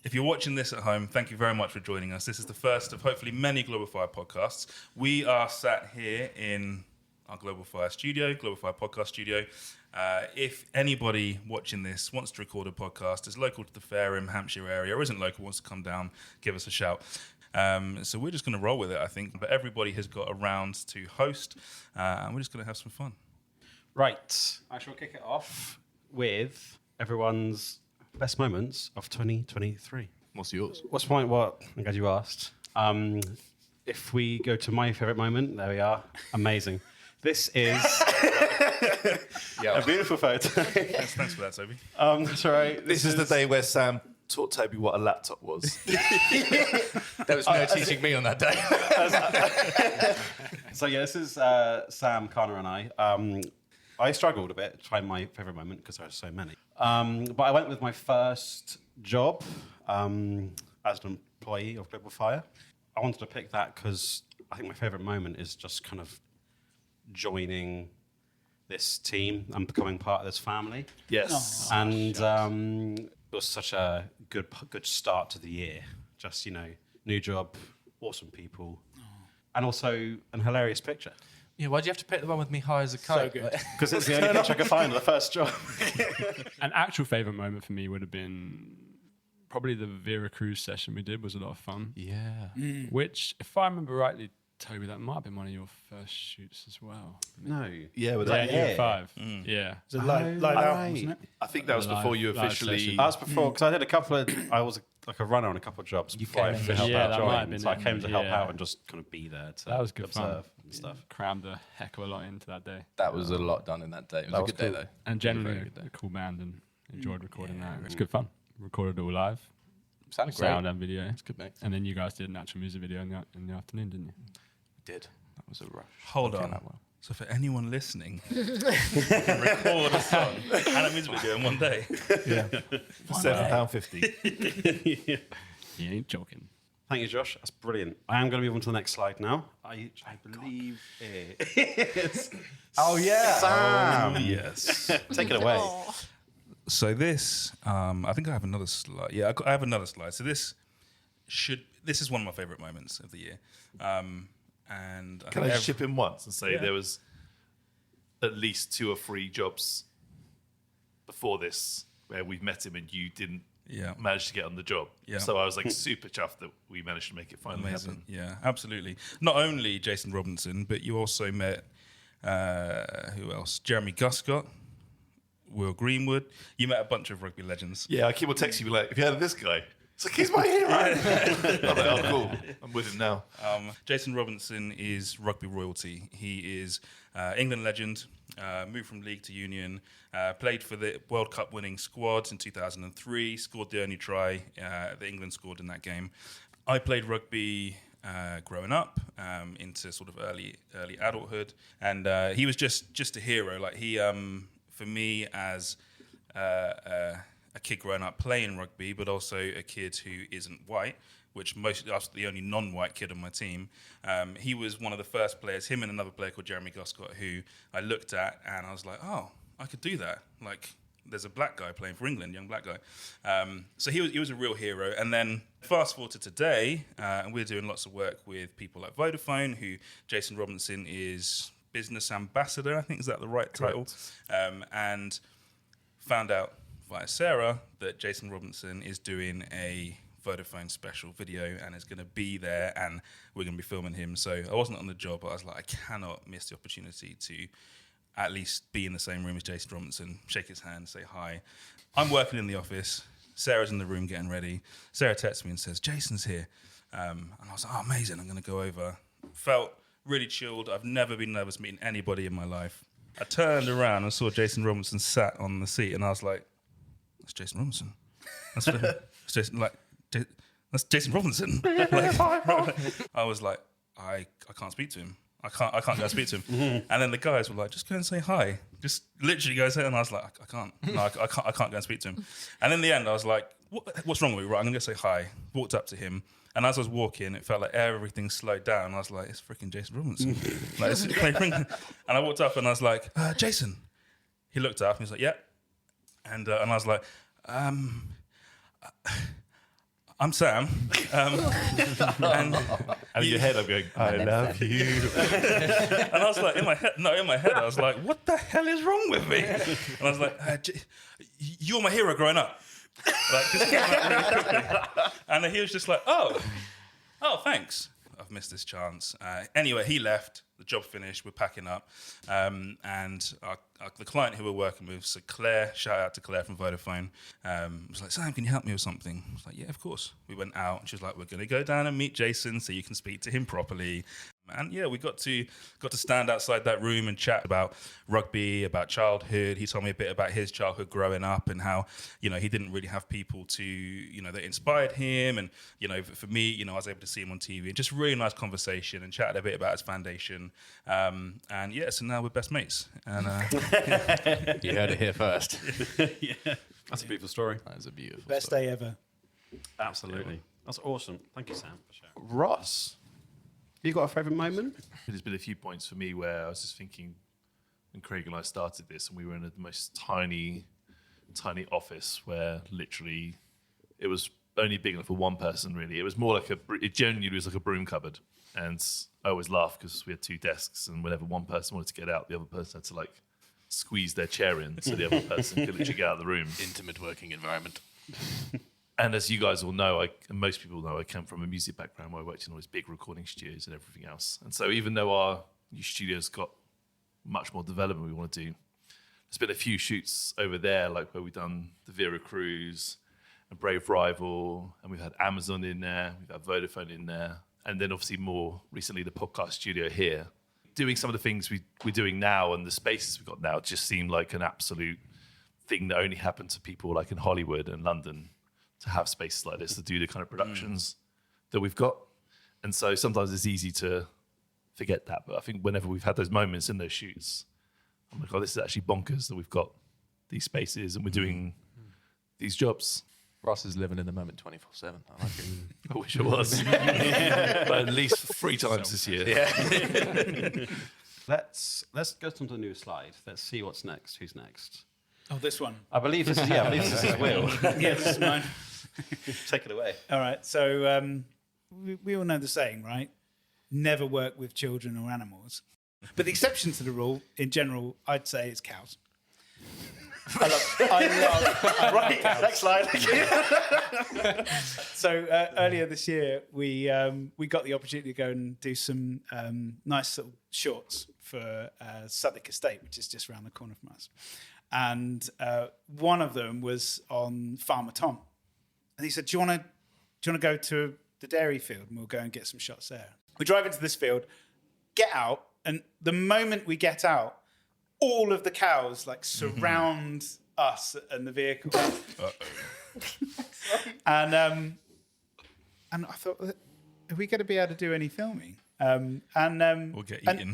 If you're watching this at home, thank you very much for joining us. This is the first of hopefully many Global Fire podcasts. We are sat here in our Global Fire studio, Global Fire podcast studio. If anybody watching this wants to record a podcast, is local to the Fareham, Hampshire area, or isn't local, wants to come down, give us a shout. So we're just going to roll with it, I think. But everybody has got a round to host, and we're just going to have some fun. Right, I shall kick it off with everyone's best moments of 2023. What's yours? What's mine? What? I'm glad you asked. If we go to my favourite moment, there we are. Amazing. This is a beautiful photo. Thanks for that, Toby. That's all right. This is the day where Sam taught Toby what a laptop was. There was no teaching me on that day. So yeah, this is Sam, Connor, and I. I struggled a bit to find my favourite moment because there are so many. But I went with my first job as an employee of Global Fire. I wanted to pick that because I think my favourite moment is just kind of joining this team and becoming part of this family. Yes. And it was such a good start to the year. Just, you know, new job, awesome people, and also an hilarious picture. Yeah, why'd you have to pick the one with me high as a kite? So good. Because it's the only picture I could find of the first job. An actual favourite moment for me would have been probably the Vera Cruz session we did was a lot of fun. Yeah. Which, if I remember rightly, Toby, that might have been one of your first shoots as well. No. Yeah, with Yeah, that. year 5. Yeah. It's a live album, wasn't it? I think that was Live- before you live officially. session. That was before, because I did a couple of, I was like a runner on a couple of jobs before I came in officially to help out. Yeah, that might have joined. been So I it. came to help Yeah. out and just kind of be there to That was good fun. observe and stuff. Crammed a heck of a lot into that day. That was a lot done in that day. It was a good day, though. And generally Very good day. a cool band and enjoyed recording that. It was good fun. Recorded it all live. Sounded great. Sound and video. It's good, mate. And then you guys did an actual music video in the afternoon, didn't you? Did. That was a rush. Hold Came on. out well. So for anyone listening, you can record a song and a music video in one day. For £7.50. You ain't joking. Thank you, Josh. That's brilliant. I am going to move on to the next slide now. I believe it is. Oh, yeah. Sam. Yes. Take it away. So this, I think I have another slide. Yeah, I have another slide. So this is one of my favourite moments of the year. And Can I just chip in once and say there was at least 2 or 3 jobs before this where we've met him and you didn't manage to get on the job. Yeah. So I was like super chuffed that we managed to make it finally happen. Yeah, absolutely. Not only Jason Robinson, but you also met, who else? Jeremy Guscott, Will Greenwood. You met a bunch of rugby legends. Yeah, I keep on texting you like, have you heard of this guy? It's like, he's my hero. I'm like, oh, cool. I'm with him now. Jason Robinson is rugby royalty. He is England legend, moved from league to union, played for the World Cup winning squad in 2003, scored the only try that England scored in that game. I played rugby growing up into sort of early adulthood, and he was just a hero. Like he, for me as a kid growing up playing rugby, but also a kid who isn't white, which mostly I was the only non-white kid on my team. He was one of the first players, him and another player called Jeremy Guscott, who I looked at and I was like, oh, I could do that. Like, there's a black guy playing for England, young black guy. So he was a real hero. And then fast forward to today, and we're doing lots of work with people like Vodafone, who Jason Robinson is business ambassador, I think, is that the right title? And found out via Sarah that Jason Robinson is doing a Vodafone special video and is going to be there and we're going to be filming him. So I wasn't on the job, but I was like, I cannot miss the opportunity to at least be in the same room as Jason Robinson, shake his hand, say hi. I'm working in the office. Sarah's in the room getting ready. Sarah texts me and says, Jason's here. And I was like, oh, amazing, I'm going to go over. Felt really chilled. I've never been nervous meeting anybody in my life. I turned around and saw Jason Robinson sat on the seat and I was like, that's Jason Robinson. That's Jason, that's Jason Robinson. I was like, I can't speak to him. I can't go and speak to him. And then the guys were like, just go and say hi. Just literally go and say, and I was like, I can't. No, I can't go and speak to him. And in the end, I was like, what's wrong with me? Right, I'm gonna go say hi. Walked up to him, and as I was walking, it felt like everything slowed down. I was like, it's freaking Jason Robinson. And I walked up and I was like, Jason. He looked up and he was like, yeah. And I was like, I'm Sam. And in your head, I'm going, I love you. And I was like, in my head, I was like, what the hell is wrong with me? And I was like, you were my hero growing up. Like, this came out really quickly. And he was just like, oh, thanks. I've missed this chance. Anyway, he left. The job finished. We're packing up. And the client who we're working with, so Claire, shout out to Claire from Vodafone, was like, Sam, can you help me with something? I was like, yeah, of course. We went out and she was like, we're going to go down and meet Jason so you can speak to him properly. And yeah, we got to stand outside that room and chat about rugby, about childhood. He told me a bit about his childhood growing up and how, he didn't really have people that inspired him. And, for me, I was able to see him on TV. And just really nice conversation and chatted a bit about his foundation. And yeah, so now we're best mates. And you heard it here first. Yeah. That's a beautiful story. That is a beautiful Best story. day ever. Absolutely. That's awesome. Thank you, Sam, for sharing. Ross. You got a favourite moment? There's been a few points for me where I was just thinking, when Craig and I started this, and we were in the most tiny office where literally it was only big enough for one person. Really, it was more like it genuinely was like a broom cupboard. And I always laugh because we had two desks, and whenever one person wanted to get out, the other person had to like squeeze their chair in so the other person could literally get out of the room. Intimate working environment. And as you guys all know, and most people know, I come from a music background where I worked in all these big recording studios and everything else. And so even though our new studio's got much more development we want to do, there's been a few shoots over there, like where we've done the Vera Cruz and Brave Rival, and we've had Amazon in there, we've had Vodafone in there, and then obviously more recently the podcast studio here. Doing some of the things we're doing now and the spaces we've got now just seem like an absolute thing that only happened to people like in Hollywood and London, to have spaces like this to do the kind of productions that we've got. And so sometimes it's easy to forget that. But I think whenever we've had those moments in those shoots, I'm like, oh, this is actually bonkers that we've got these spaces and we're doing these jobs. Ross is living in the moment 24/7. I like it. I wish it was. But at least 3 times this year. Yeah. Let's go to the new slide. Let's see what's next. Who's next? Oh, this one. I believe this is Will. Yeah, this is mine. Take it away. All right. So we all know the saying, right? Never work with children or animals. But the exception to the rule, in general, I'd say it's cows. I love cows. Next slide. So earlier this year, we got the opportunity to go and do some nice little shorts for Southwick Estate, which is just around the corner from us. And one of them was on Farmer Tom. And he said, do you want to go to the dairy field and we'll go and get some shots there? We drive into this field, get out, and the moment we get out, all of the cows like surround us and the vehicle. And I thought, are we going to be able to do any filming? We'll get eaten.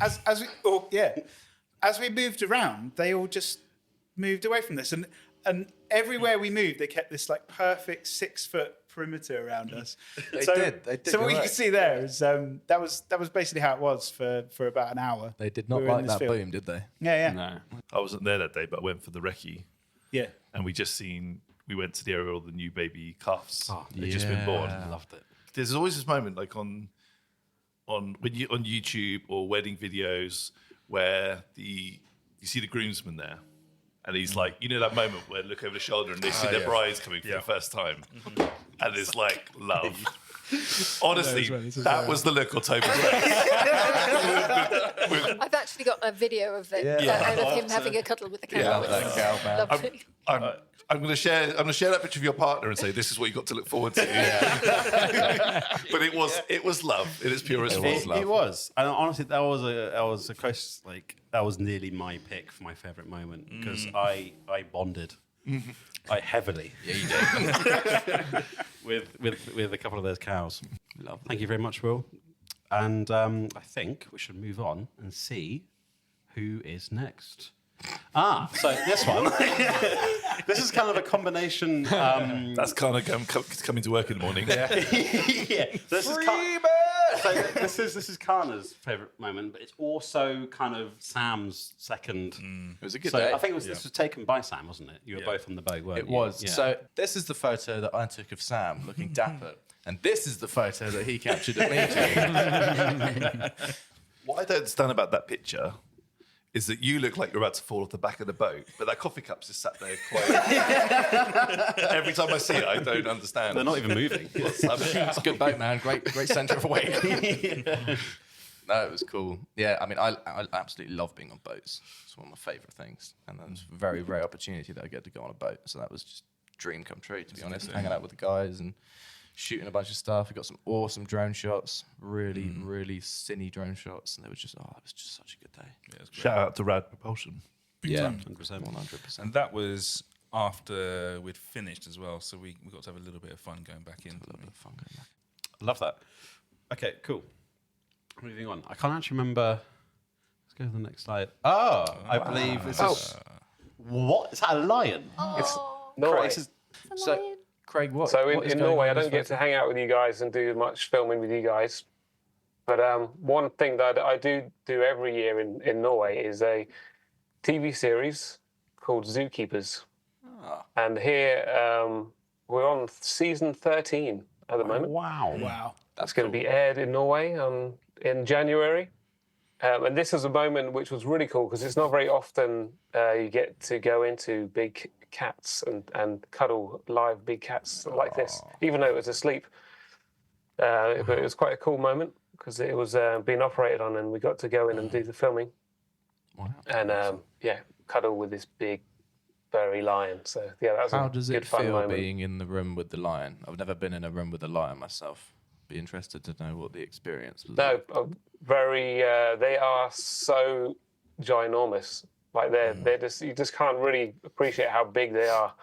As we moved around, they all just moved away from this, and everywhere we moved, they kept this like perfect 6-foot perimeter around us. They did. So what you can see there is that was basically how it was for about an hour. They did not We were in like this that field. boom, did they? Yeah. No. I wasn't there that day, but I went for the recce. Yeah. And we went to the area where all the new baby calves they've just been born. Loved it. There's always this moment like on YouTube or wedding videos where you see the groomsman there. And he's like, that moment where they look over the shoulder and they see their brides coming for the first time. And it's like love. Honestly, that was the look on Toby's face. I've actually got a video of it, of him having a cuddle with the cow. Yeah, that cow, man. Lovely. I'm going to share that picture of your partner and say this is what you got to look forward to. But it was love in its purest form. It was, and honestly, that was a close, like that was nearly my pick for my favourite moment because I bonded, I heavily, with a couple of those cows. Thank you very much, Will, and I think we should move on and see who is next. So this one. This is kind of a combination. That's kind of coming to work in the morning. Yeah. This is So this is Kana's favourite moment, but it's also kind of Sam's second. It was a good So day. I think this was taken by Sam, wasn't it? You were both on the boat, weren't It you? was. Yeah. So this is the photo that I took of Sam looking dapper. And this is the photo that he captured of me taking. What I don't understand about that picture is that you look like you're about to fall off the back of the boat, but that coffee cup's just sat there quiet. Every time I see it, I don't understand. They're not even moving. It's a good boat, man. Great centre of weight. No, it was cool. Yeah, I mean, I absolutely love being on boats. It's one of my favourite things. And it's a very rare opportunity that I get to go on a boat. So that was just a dream come true, to be honest. Hanging out with the guys and shooting a bunch of stuff. We got some awesome drone shots, really cinny drone shots. And it was just such a good day. Yeah, Shout out to Rad Propulsion. Yeah, 100%. 100%. and that was after we'd finished as well, so we got to have a little bit of fun going back in. A little bit of fun going back. I love that. Okay, cool. Moving on. I can't actually remember. Let's go to the next slide. Oh, I believe this is. What? Is that a lion? It's Oh, Norway. This is- So, Craig, what? So what is in going Norway, I on in don't this get to photo? hang out with you guys and do much filming with you guys. But one thing that I do every year in Norway is a TV series called Zookeepers. And here we're on season 13 at the moment. Wow. Wow. That's going to be aired in Norway in January. And this is a moment which was really cool because it's not very often you get to go into big cats and cuddle live big cats like this, even though it was asleep. But it was quite a cool moment because it was being operated on and we got to go in and do the filming. Wow. And cuddle with this big furry lion. So yeah, that was How a does good it fun feel moment. being in the room with the lion? I've never been in a room with a lion myself. Be interested to know what the experience was. No, like. very. They are so ginormous. Like they're just you just can't really appreciate how big they are.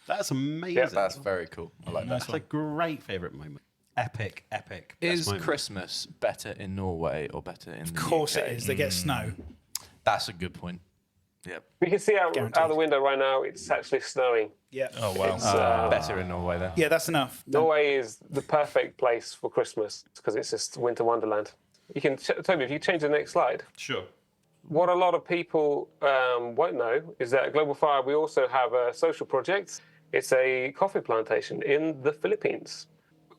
That's amazing. Yeah, That's very cool. I like that. That's a great favourite moment. Epic. Best Is moment. Christmas better in Norway or better in the Of course UK? it is. They get snow. That's a good point. Yep. We can see out the window right now. It's actually snowing. Yeah. Oh wow! It's, Better in Norway then. Yeah, that's enough. Norway is the perfect place for Christmas because it's just winter wonderland. You can Toby, if you change the next slide. Sure. What a lot of people won't know is that at Global Fire we also have a social project. It's a coffee plantation in the Philippines.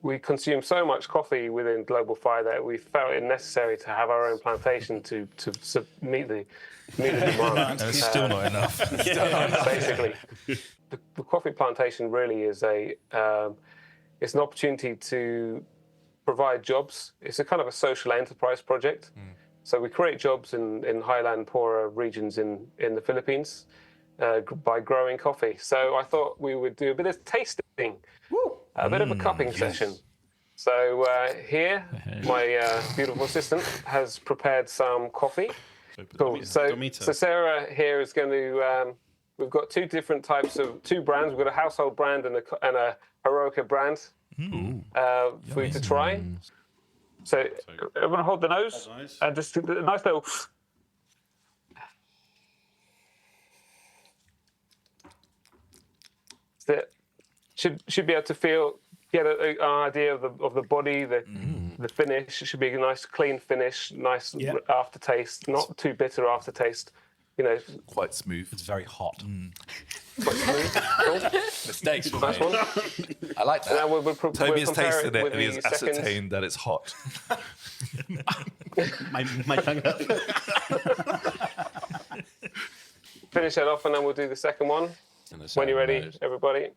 We consume so much coffee within Global Fire that we felt it necessary to have our own plantation to meet the demand. And it's still not enough. Basically, the coffee plantation really is it's an opportunity to provide jobs. It's a kind of a social enterprise project. So we create jobs in highland poorer regions in the Philippines by growing coffee. So I thought we would do a bit of tasting, a bit of a cupping session. So here, my beautiful assistant has prepared some coffee. Cool. So Sarah here is going to. We've got two different types of two brands. We've got a household brand and a Heroica brand for you to try. So I'm going to hold the nose and just a nice little. Should be able to get an idea of the body, the finish. It should be a nice clean finish, nice aftertaste, not too bitter aftertaste. You know, Quite smooth. It's very hot. quite smooth. Cool. Mistakes were Nice made. one. I like And that. then we'll Toby has compare tasted it with and he the has second. ascertained that it's hot. My tongue hurts. Finish that off, and then we'll do the second one. When you're ready, everybody.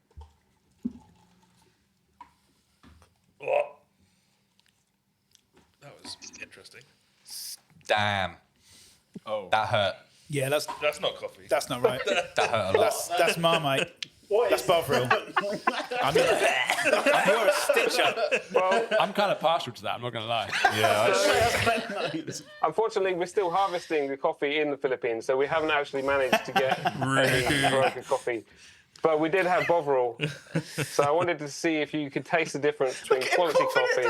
That was interesting. Damn. Oh, That hurt. Yeah, that's not coffee. that's not right. That hurt a lot. That's Marmite. That's Bovril. You're a stitch up. Well, I'm kind of partial to that. I'm not going to lie. unfortunately, we're still harvesting the coffee in the Philippines, so we haven't actually managed to get Heroica coffee. But we did have Bovril, so I wanted to see if you could taste the difference between quality coffee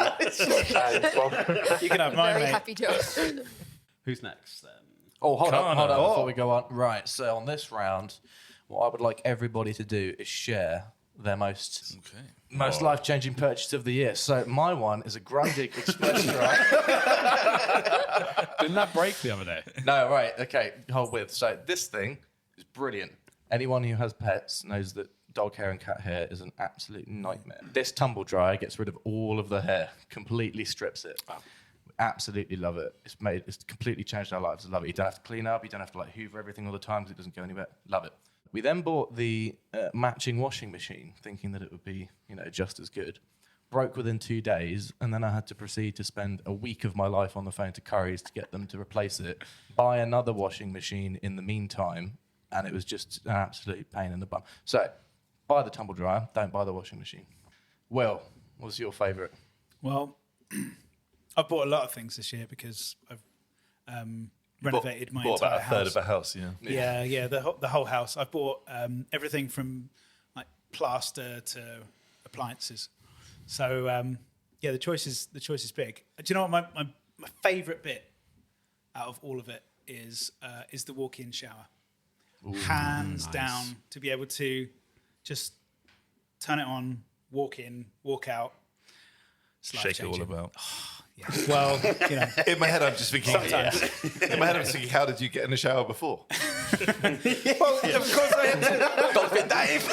and Bovril. You can have mine, Very mate. happy to. Who's next then? Oh, hold Kana. on before we go on. Right, so on this round, what I would like everybody to do is share their most Okay. life-changing purchase of the year. So my one is a Grundig Express Dry. Didn't that break the other day? No, right, okay, hold with. So this thing is brilliant. Anyone who has pets knows that dog hair and cat hair is an absolute nightmare. This tumble dryer gets rid of all of the hair, completely strips it. Absolutely love it. It's completely changed our lives. I love it. You don't have to clean up. You don't have to hoover everything all the time because it doesn't go anywhere. Love it. We then bought the matching washing machine, thinking that it would be, just as good. Broke within 2 days, and then I had to proceed to spend a week of my life on the phone to Currys to get them to replace it. Buy another washing machine in the meantime, and it was just an absolute pain in the bum. So, buy the tumble dryer. Don't buy the washing machine. Will, what's your favourite? Well, I've bought a lot of things this year because I've renovated my Bought entire about a third house. of a house, yeah. Yeah, the whole house. I've bought everything from like plaster to appliances. So the choice is big. Do you know what my favourite bit out of all of it is the walk-in shower. Hands down, to be able to just turn it on, walk in, walk out. Shake it all about. Yeah. Well, In my head, I'm just thinking. Sometimes. In my head, I'm thinking, how did you get in the shower before? well, of course I had to. Dolphin Dave!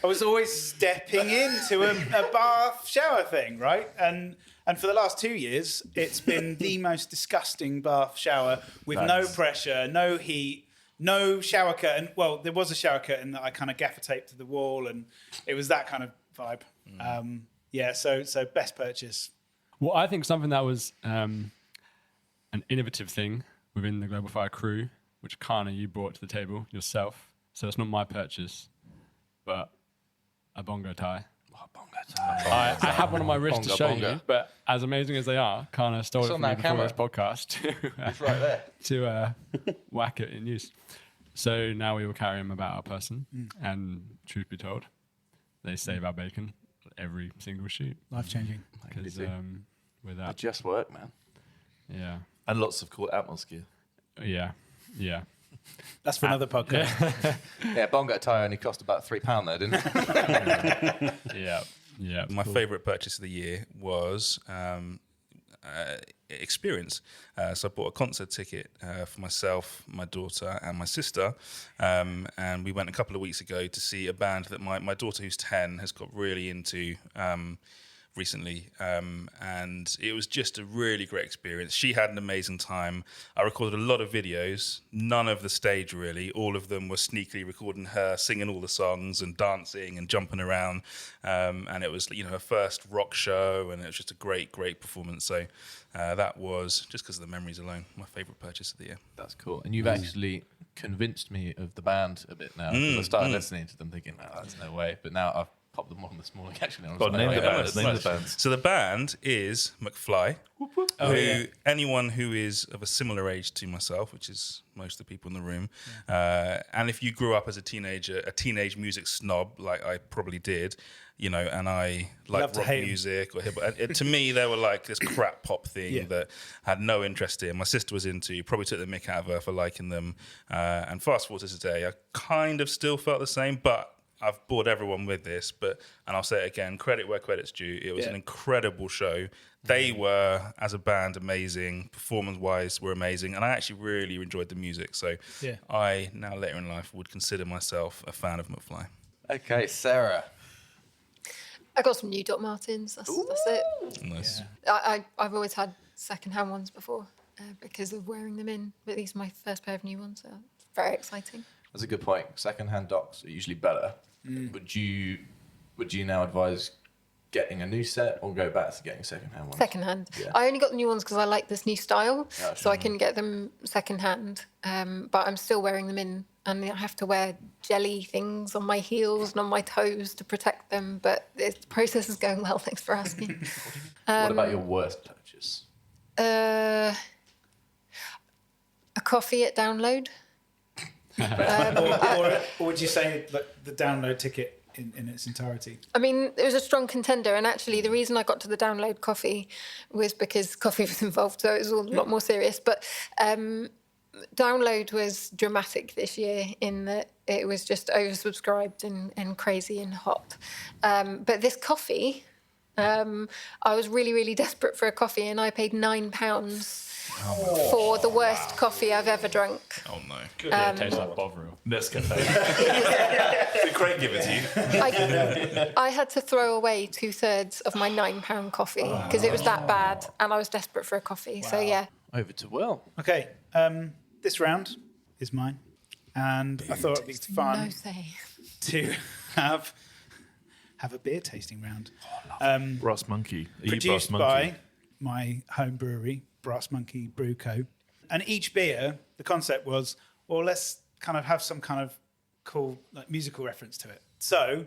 I was always stepping into a bath shower thing, right? And for the last 2 years, it's been the most disgusting bath shower with no pressure, no heat, no shower curtain. Well, there was a shower curtain that I kind of gaffer taped to the wall, and it was that kind of vibe. So best purchase. Well, I think something that was an innovative thing within the Global Fire crew, which Kana, you brought to the table yourself. So it's not my purchase, but a bongo tie. I have one on my wrist to show you, but as amazing as they are, Kana stole it from me before this podcast It's right there. to whack it in use. So now we will carry them about our person, and truth be told, they save our bacon every single shoot. Life changing. Because They without, just work, man. yeah, And lots of cool atmosphere. yeah. That's for another podcast. Yeah, bongo tie only cost about £3 though, didn't it? Yeah. My favourite purchase of the year was experience. So I bought a concert ticket for myself, my daughter, and my sister, and we went a couple of weeks ago to see a band that my daughter, who's 10, has got really into recently, and it was just a really great experience. She had an amazing time. I recorded a lot of videos, none of the stage really. All of them were sneakily recording her singing all the songs and dancing and jumping around, and it was her first rock show, and it was just a great performance. So that was, just because of the memories alone, my favourite purchase of the year. That's cool. And you've actually convinced me of the band a bit now. 'Cause I started listening to them thinking, there's no way. But now I've popped them on this morning, actually. God, name the band. So the band is McFly, anyone who is of a similar age to myself, which is most of the people in the room, and if you grew up as a teenage music snob, like I probably did, and I like rock music or hip hop. To me, they were like this crap pop thing that I had no interest in. My sister was into, probably took the mick out of her for liking them. And fast forward to today, I kind of still felt the same, but I've bored everyone with this, and I'll say it again, credit where credit's due. It was an incredible show. They were, as a band, amazing. Performance-wise, were amazing. And I actually really enjoyed the music. So I, now later in life, would consider myself a fan of McFly. Okay, Sarah. I got some new Doc Martens. That's it. Nice. I've always had second-hand ones before because of wearing them in. But these are my first pair of new ones, so it's very exciting. That's a good point. Second-hand docs are usually better. Would you now advise getting a new set or go back to getting second-hand ones? Second-hand. Yeah. I only got the new ones because I like this new style, Yeah, so I can get them second-hand. But I'm still wearing them in, and I have to wear jelly things on my heels and on my toes to protect them. But the process is going well. Thanks for asking. What about your worst purchase? A coffee at Download. or would you say that the download ticket in its entirety? I mean, it was a strong contender, and actually the reason I got to the Download coffee was because coffee was involved, so it was all a lot more serious. But download was dramatic this year in that it was just oversubscribed and crazy and hot. But this coffee, I was really, really desperate for a coffee, and I paid £9 for the worst coffee I've ever drunk. Oh no. Yeah, it tastes like Bovril. Nescafe. Did Craig give it to you? I had to throw away 2/3 of my £9 coffee because it was that bad, and I was desperate for a coffee. So yeah. Over to Will. Okay, this round is mine, and I thought it'd be fun No say. to have a beer tasting round. Brass Monkey. Are you Brass Produced Monkey? by my home brewery, Brass Monkey Brew Co. And each beer, the concept was, well, let's kind of have some kind of cool like musical reference to it. So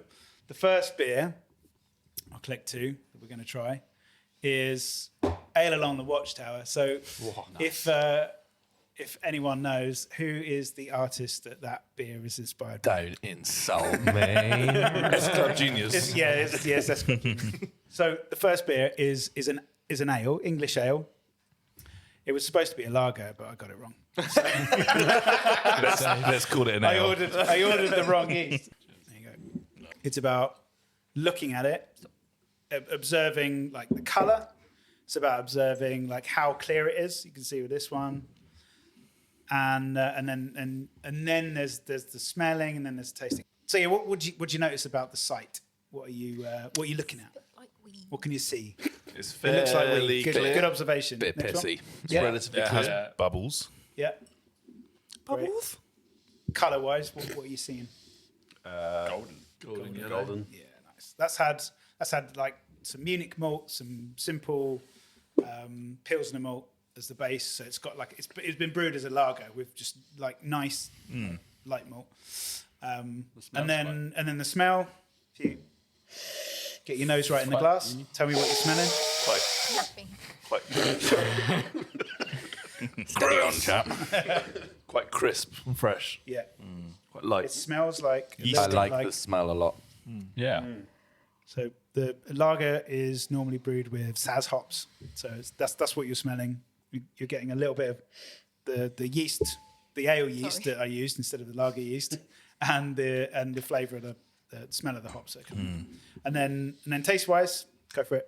the first beer I'll click to that we're going to try is Ale Along the Watchtower. So if anyone knows who is the artist that beer is inspired by. Don't insult me. S Club Genius. It's that's So the first beer is an ale, English ale. It was supposed to be a lager, but I got it wrong. Let's call it an ale. I ordered the wrong yeast. There you go. It's about looking at it, observing like the colour. It's about observing like how clear it is. You can see with this one, and then there's the smelling, and then there's the tasting. So yeah, what would you notice about the site? What are you looking at? What can you see? It's It looks like fairly weed. clear. Good observation. Bit Next one. pissy. It's Yeah. relatively It clear. has bubbles. Yeah. Bubbles. Color wise, what are you seeing? Golden yellow. Golden. Yeah, nice. That's had like some Munich malt, some simple Pilsner malt as the base. So it's got like it's been brewed as a lager with just like nice light malt. And then the smell. If you get your nose right in the glass, tell me what you're smelling. Nothing. Steady on, chap. Quite crisp and fresh. Yeah, Quite light. it smells like. a I little like bit the smell a lot. Yeah. So the lager is normally brewed with Saz hops. So that's what you're smelling. You're getting a little bit of the yeast, the ale yeast that I used instead of the lager yeast, and the flavour of the smell of the hops. That come and then taste wise, go for it.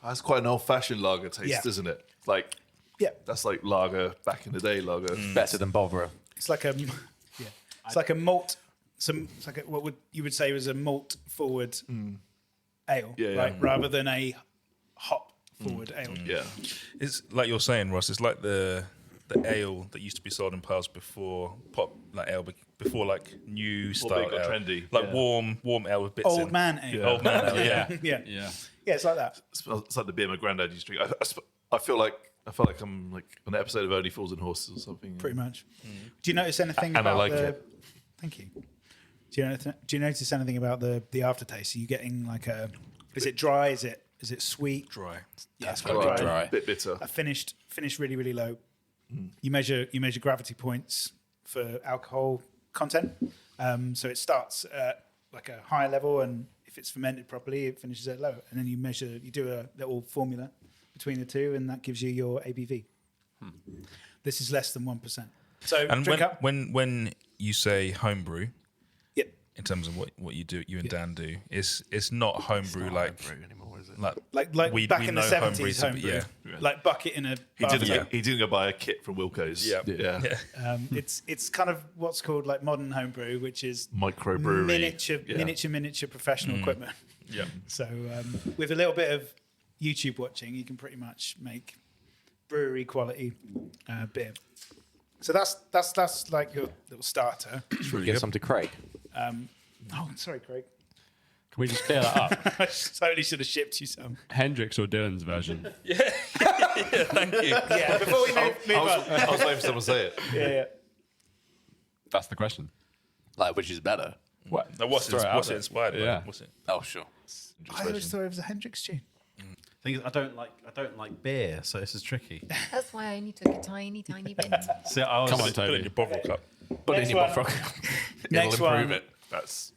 That's quite an old-fashioned lager taste, Yeah. isn't it? Like Yeah, that's like lager back in the day. Lager. Better than Bovril. it's like a it's like a malt. It's like what you would say was a malt forward ale, Yeah, right? yeah. Rather than a hop forward ale. Yeah. It's like you're saying, Ross. It's like the ale that used to be sold in pubs before pop, like ale, before like new style got ale, trendy, like yeah. warm ale with bits Old in. man ale. Old man ale, yeah. yeah, it's like that. It's like the beer my granddad used to drink. I feel like I'm like on an episode of Only Fools and Horses or something. Pretty much. Do you notice anything And I about like the? it. Thank you. Do you notice anything about the aftertaste? Are you getting like a? Is it dry? Is it sweet? Dry. Yeah, it's Gotta be dry. Bit bitter. I finished really really low. You measure gravity points for alcohol content. So it starts at like a higher level, and if it's fermented properly, it finishes at low. And then you do a little formula between the two, and that gives you your ABV. This is less than 1%. So And drink up. when you say homebrew, Yep. in terms of what you do, you and Dan do, it's not homebrew like anymore, is it? Like we back in the know 70s, homebrews, homebrew. yeah. Like bucket in a He didn't. bathtub. He didn't go buy a kit from Wilco's. Yeah. It's kind of what's called like modern homebrew, which is Microbrewery. miniature professional equipment. Yeah. So with a little bit of YouTube watching, you can pretty much make brewery quality beer. So that's like your little starter. Get some to Craig. Oh, sorry, Craig. Can we just clear that up? I totally should have shipped you some. Hendrix or Dylan's version? Thank you. Yeah, before we move on. I was waiting for someone to say it. Yeah. That's the question. Like, which is better? What? Now, what's Throw it out it there. inspired by? Yeah. What's it? Oh, sure. I always thought it was a Hendrix tune. Thing is, I don't like beer, so this is tricky. That's why I only took a tiny bit. So I was, Come on, Put it in Toby. your bottle cup. But Next in your one. It'll Next Improve one. it. That's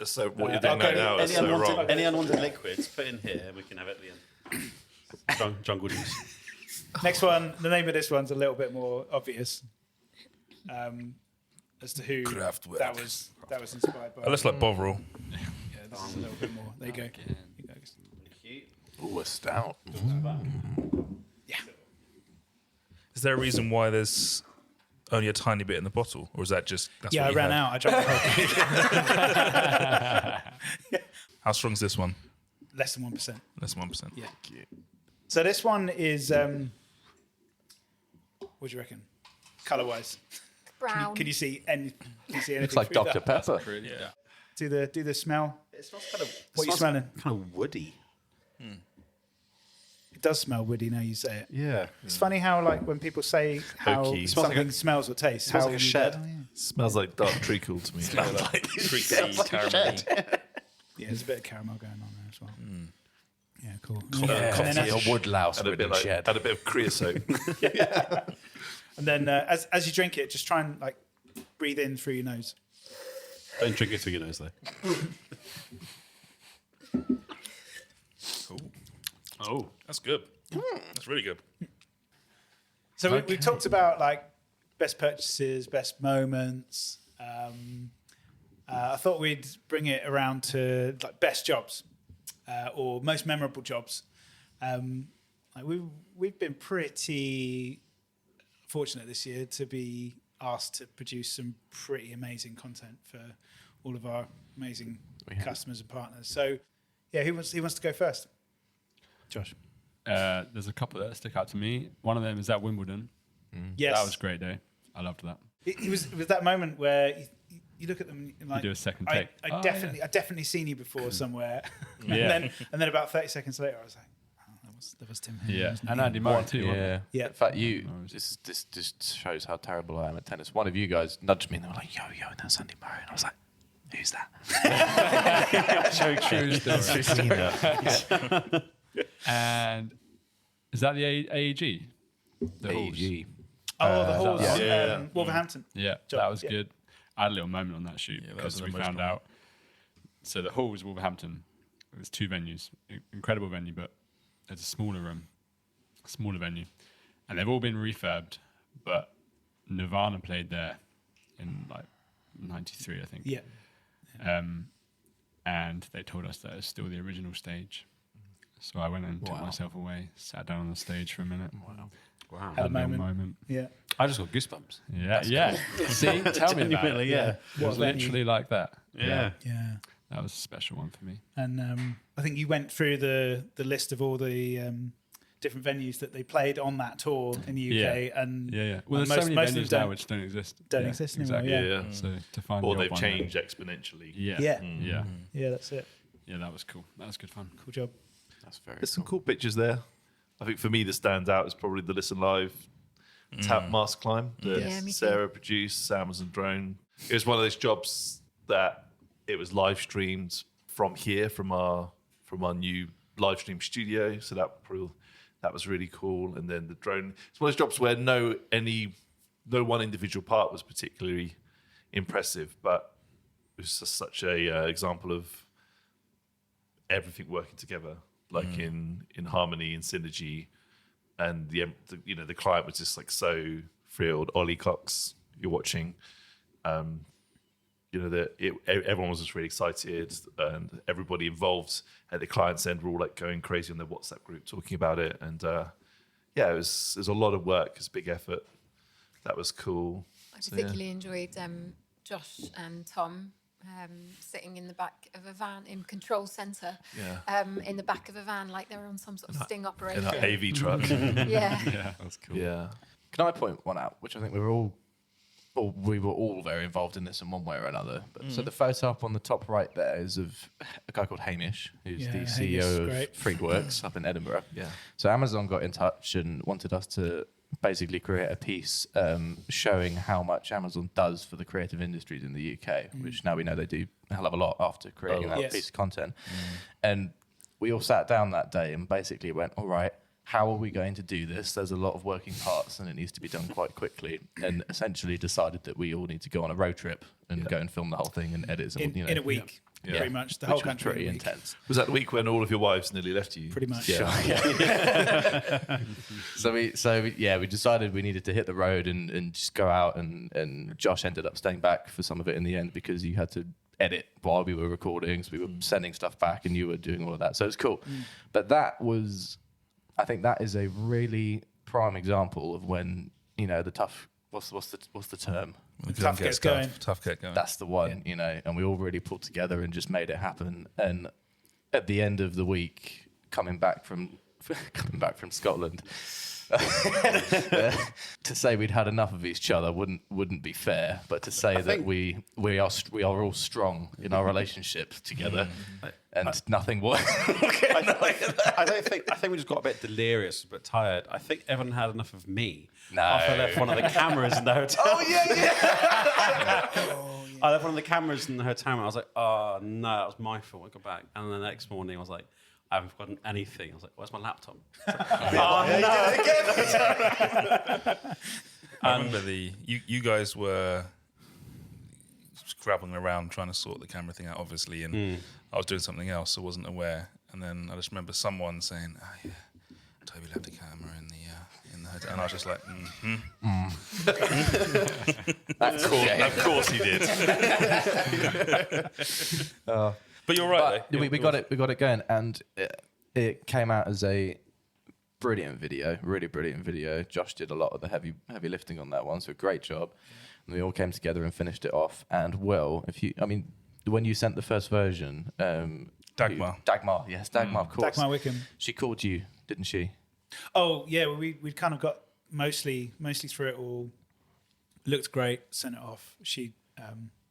so. What you're doing okay. right now is so wrong. any unwanted liquids, put in here, and we can have it at the end. Jungle juice. Next one, the name of this one's a little bit more obvious as to who Kraftwerk. that was inspired by. It looks like Bovril. Yeah, this is a little bit more. There you go. You guys. Ooh, a stout. Yeah. Is there a reason why there's only a tiny bit in the bottle, or is that just? That's Yeah, what I you ran had? out. I drank the whole How strong is this one? less than 1%. Less than 1%. Yeah. So this one is. What do you reckon? Color-wise, Brown. can you see anything? Looks like through Dr. that? Pepper. Yeah. Do the smell. It smells kind of. What are you smelling? Kind of woody. It does smell woody now you say it. Yeah. It's funny how like when people say how Oaky. something smells or tastes. smells how like a you shed. go, "Oh, yeah." Smells like dark treacle to me. Treacle, caramel. Yeah, there's a bit of caramel going on there as well. Yeah, cool. Yeah, And then, a woodlouse Had a bit ridden like, shed. had a bit of creosote. and then as you drink it, just try and like breathe in through your nose. Don't drink it through your nose, though. Oh, that's good. That's really good. So we've talked about like best purchases, best moments. I thought we'd bring it around to like best jobs or most memorable jobs. Like we've been pretty fortunate this year to be asked to produce some pretty amazing content for all of our amazing customers and partners. So yeah, who wants to go first? Josh. There's a couple that stick out to me. One of them is at Wimbledon. Yes, That was a great day. I loved that. It was that moment where you look at them and like do a second I take. Oh, definitely seen you before somewhere. Yeah. and then about 30 seconds later I was like, oh, that was Tim. Yeah, and Andy Murray too. wasn't Yeah. Yeah. In fact, this just shows how terrible I am at tennis. One of you guys nudged me and they were like, yo, that's Andy Murray. And I was like, who's that? True story. And is that the AEG? The Halls? AEG. Oh, the Halls, Yeah. Wolverhampton. Yeah, Job, that was yeah. good. I had a little moment on that shoot that because was an we found emotional out. So the Halls, Wolverhampton, it was 2 venues, incredible venue, but there's a smaller venue, and they've all been refurbed. But Nirvana played there in like '93, I think. Yeah. And they told us that it's still the original stage. So I went and took myself away, sat down on the stage for a minute. Wow. Had a little moment. Yeah. I just got goosebumps. Yeah, yeah. See, tell me about it. Yeah. It was literally like that. Yeah. Yeah. That was a special one for me. And I think you went through the list of all the different venues that they played on that tour in the UK. And Yeah. Well, and there's so many most of them venues now which don't exist. don't exist anymore, Exactly. yeah. Yeah. So to find Or the odd they've one changed exponentially. Yeah. Yeah. Yeah. Yeah, that's it. Yeah, that was cool. That was good fun. Cool job. That's very There's some cool pictures there. I think for me, the stands out is probably the Listen Live tap mask climb that Yeah, me too. Sarah produced, Sam was on drone. It was one of those jobs that it was live streamed from here, from our new live stream studio. So that was really cool. And then the drone, it's one of those jobs where no one individual part was particularly impressive, but it was just such a example of everything working together, like in harmony and synergy. And the client was just like so thrilled. Ollie Cox, you're watching. Everyone was just really excited, and everybody involved at the client's end were all like going crazy on their WhatsApp group talking about it. And it was a lot of work. It's a big effort. That was cool. I particularly enjoyed Josh and Tom sitting in the back of a van in control centre, in the back of a van like they were on some sort of sting In operation. that AV truck. Yeah. Yeah, that was cool. Yeah. Can I point one out, which I think we were all very involved in this in one way or another. But so the photo up on the top right there is of a guy called Hamish, who's Yeah, the Hamish is CEO of great. Freakworks up in Edinburgh. Yeah. So Amazon got in touch and wanted us to basically create a piece showing how much Amazon does for the creative industries in the UK, which now we know they do a hell of a lot after creating that Yes. piece of content. And we all sat down that day and basically went, all right, how are we going to do this? There's a lot of working parts and it needs to be done quite quickly. And essentially decided that we all need to go on a road trip and go and film the whole thing and edit. In a week. pretty much the whole Which was country. pretty in a week. intense. Was that the week when all of your wives nearly left you? Pretty much. Yeah. So we decided we needed to hit the road and just go out, and Josh ended up staying back for some of it in the end because you had to edit while we were recording, so we were sending stuff back and you were doing all of that. So it's cool. But I think that is a really prime example of when, the tough, what's the term? When the Tough gun gets going. Tough get going. That's the one, and we all really pulled together and just made it happen. And at the end of the week, coming back from Scotland, to say we'd had enough of each other wouldn't be fair. But to say that we are all strong in our relationship together, and nothing works. I think we just got a bit delirious, a bit tired. I think everyone had enough of me. No. After I left one of the cameras in the hotel. Oh yeah. I left one of the cameras in the hotel, and I was like, oh no, that was my fault. I got back, and the next morning I was like, I haven't forgotten anything. I was like, where's my laptop? I remember you guys were scrabbling around trying to sort the camera thing out, obviously, and I was doing something else, so I wasn't aware. And then I just remember someone saying, "Oh yeah, Toby left the camera in the hotel," and I was just like, Of course he did. But you're right. But we got it going, and it came out as a brilliant video, really brilliant video. Josh did a lot of the heavy lifting on that one, so great job. And we all came together and finished it off. And when you sent the first version, Dagmar, of course. Dagmar Wickham. She called you, didn't she? Oh yeah, we'd kind of got mostly through it all. Looked great. Sent it off. She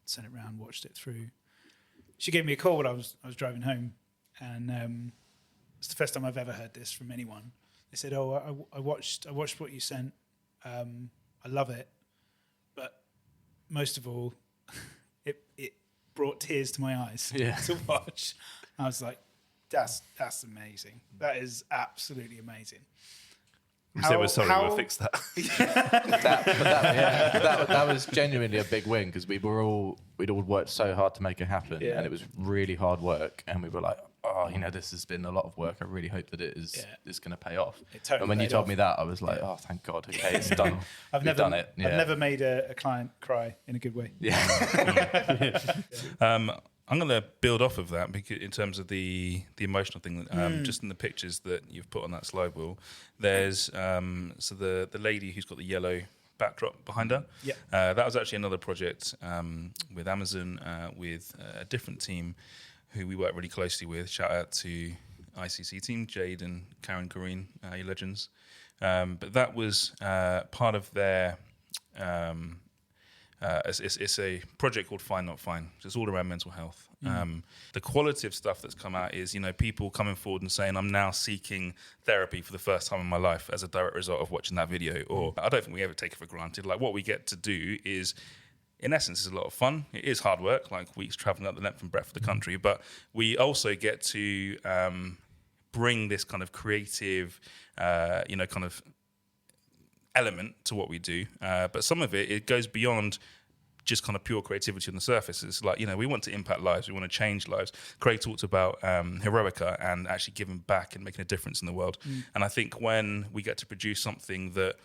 sent it round, watched it through. She gave me a call when I was driving home, and it's the first time I've ever heard this from anyone. They said, "Oh, I watched what you sent. I love it, but most of all, it brought tears to my eyes to watch." I was like, "That's amazing. That is absolutely amazing." We said we're sorry, we'll fix that. That was genuinely a big win because we'd all worked so hard to make it happen, and it was really hard work. And we were like, "Oh, this has been a lot of work. I really hope that it's going to pay off." Totally and when you paid told off. me that, I was like, "Oh, thank God. Okay, it's done. We've done it." Yeah. I've never made a client cry in a good way. I'm going to build off of that because in terms of the emotional thing, just in the pictures that you've put on that slide, Will, there's so the lady who's got the yellow backdrop behind her. Yeah. That was actually another project with Amazon with a different team who we work really closely with. Shout out to ICC team, Jade and Karen Corrine, your legends. But that was part of their... it's a project called Fine Not Fine. So it's all around mental health. The qualitative stuff that's come out is, people coming forward and saying, I'm now seeking therapy for the first time in my life as a direct result of watching that video. Or I don't think we ever take it for granted. Like what we get to do is, in essence, is a lot of fun. It is hard work, like weeks traveling up the length and breadth of the country. But we also get to bring this kind of creative, kind of element to what we do, but some of it goes beyond just kind of pure creativity on the surface. It's like, we want to impact lives, we want to change lives. Craig talked about Heroica and actually giving back and making a difference in the world. And I think when we get to produce something that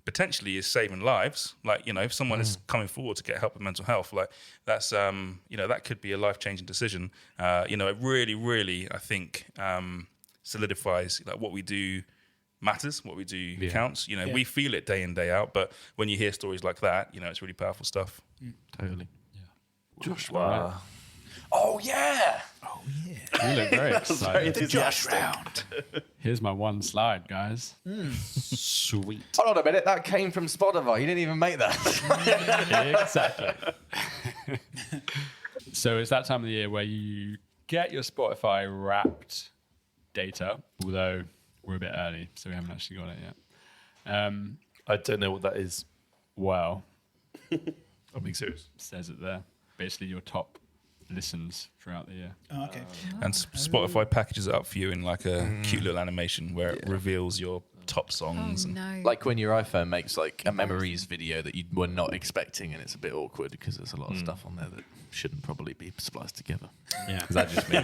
potentially is saving lives, like, if someone is coming forward to get help with mental health, like that's, that could be a life-changing decision. It really, really, I think, solidifies like what we do matters, what we do counts. We feel it day in, day out, but when you hear stories like that, it's really powerful stuff. Totally. Joshua. Oh yeah. You look very excited. The Josh round. Here's my one slide, guys. Sweet. Hold on a minute. That came from Spotify. You didn't even make that. Exactly. So it's that time of the year where you get your Spotify Wrapped data, although we're a bit early, so we haven't actually got it yet. I don't know what that is. Well, I'm being serious. says it there. Basically, your top listens throughout the year. Oh, okay. And Spotify packages it up for you in like a cute little animation where it reveals your top songs. Oh, no. Like when your iPhone makes like a memories video that you were not expecting, and it's a bit awkward because there's a lot of stuff on there that shouldn't probably be spliced together. Yeah. Is that just me?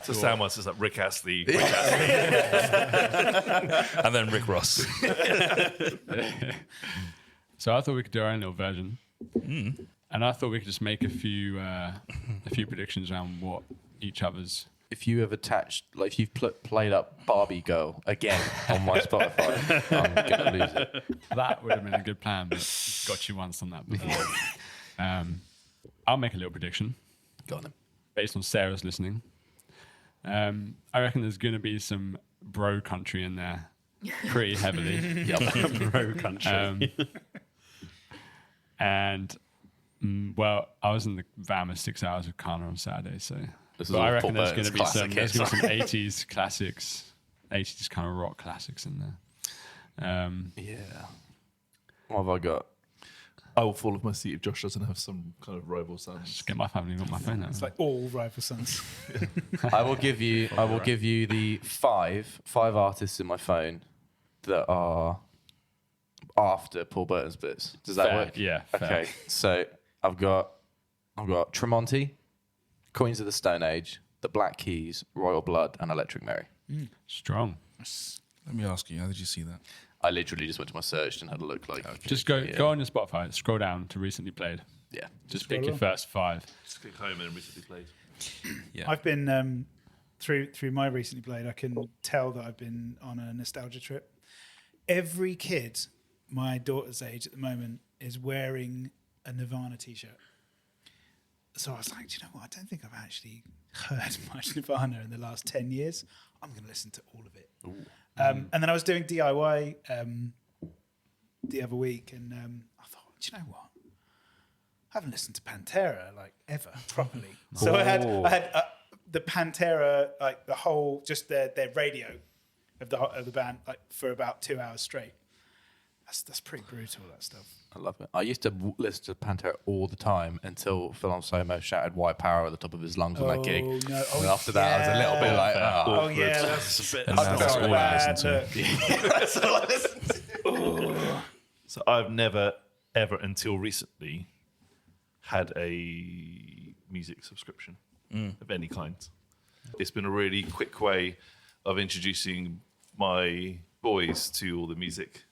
So Sam wants is like Rick Astley, And then Rick Ross. So I thought we could do our own little version, and I thought we could just make a few predictions around what each other's. If you have attached, like if you've played up Barbie Girl again on my Spotify, I'm gonna lose it. That would have been a good plan, but got you once on that before. I'll make a little prediction Got them. based on Sarah's listening. I reckon there's going to be some bro country in there pretty heavily. Bro country. And well, I was in the van with 6 hours of Kana on Saturday, so This is but all I reckon Paul there's going Burton's to be classic some hits. 80s classics, 80s kind of rock classics in there. Yeah. What have I got? I will fall off my seat if Josh doesn't have some kind of rival sons. Just get my family on my phone now. It's like all rival sons. I will give you the five artists in my phone that are after Paul Burton's bits. Does that Fair, work? yeah, fair. Okay. So I've got Tremonti, Queens of the Stone Age, The Black Keys, Royal Blood, and Electric Mary. Strong. Let me ask you, how did you see that? I literally just went to my search and had a look. Like, Just go on your Spotify, scroll down to recently played. yeah, Just pick your first 5. Just click home and recently played. Yeah. I've been through my recently played. I can tell that I've been on a nostalgia trip. Every kid my daughter's age at the moment is wearing a Nirvana t-shirt. So I was like, do you know what? I don't think I've actually heard much Nirvana in the last 10 years. I'm going to listen to all of it. And then I was doing DIY the other week, and I thought, do you know what? I haven't listened to Pantera like ever properly. So I had the Pantera, like the whole, just their radio of the band, like for about 2 hours straight. That's pretty brutal, that stuff. I love it. I used to listen to Pantera all the time until Phil Anselmo shouted "White Power" at the top of his lungs on that gig. No. And after that, I was a little bit like, Oh yeah, that's a bit. And that's all I listen to. That's all I listen to. So I've never, ever until recently had a music subscription of any kind. It's been a really quick way of introducing my boys to all the music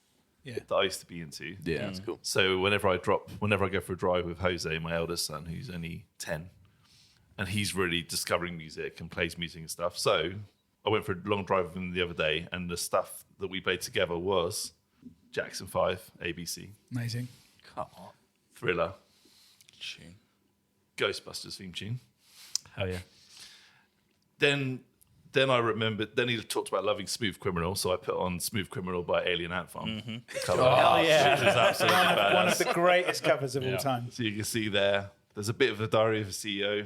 that I used to be into. Yeah, that's cool. So whenever I go for a drive with Jose, my eldest son, who's only 10, and he's really discovering music and plays music and stuff. So I went for a long drive with him the other day, and the stuff that we played together was Jackson 5, ABC, Amazing. Come on. Thriller, Tune. Ghostbusters theme tune. Hell yeah. Then I remembered. Then he talked about loving Smooth Criminal, so I put on Smooth Criminal by Alien Ant Farm. Which is absolutely badass. One of the greatest covers of all time. So you can see there's a bit of a Diary of a CEO.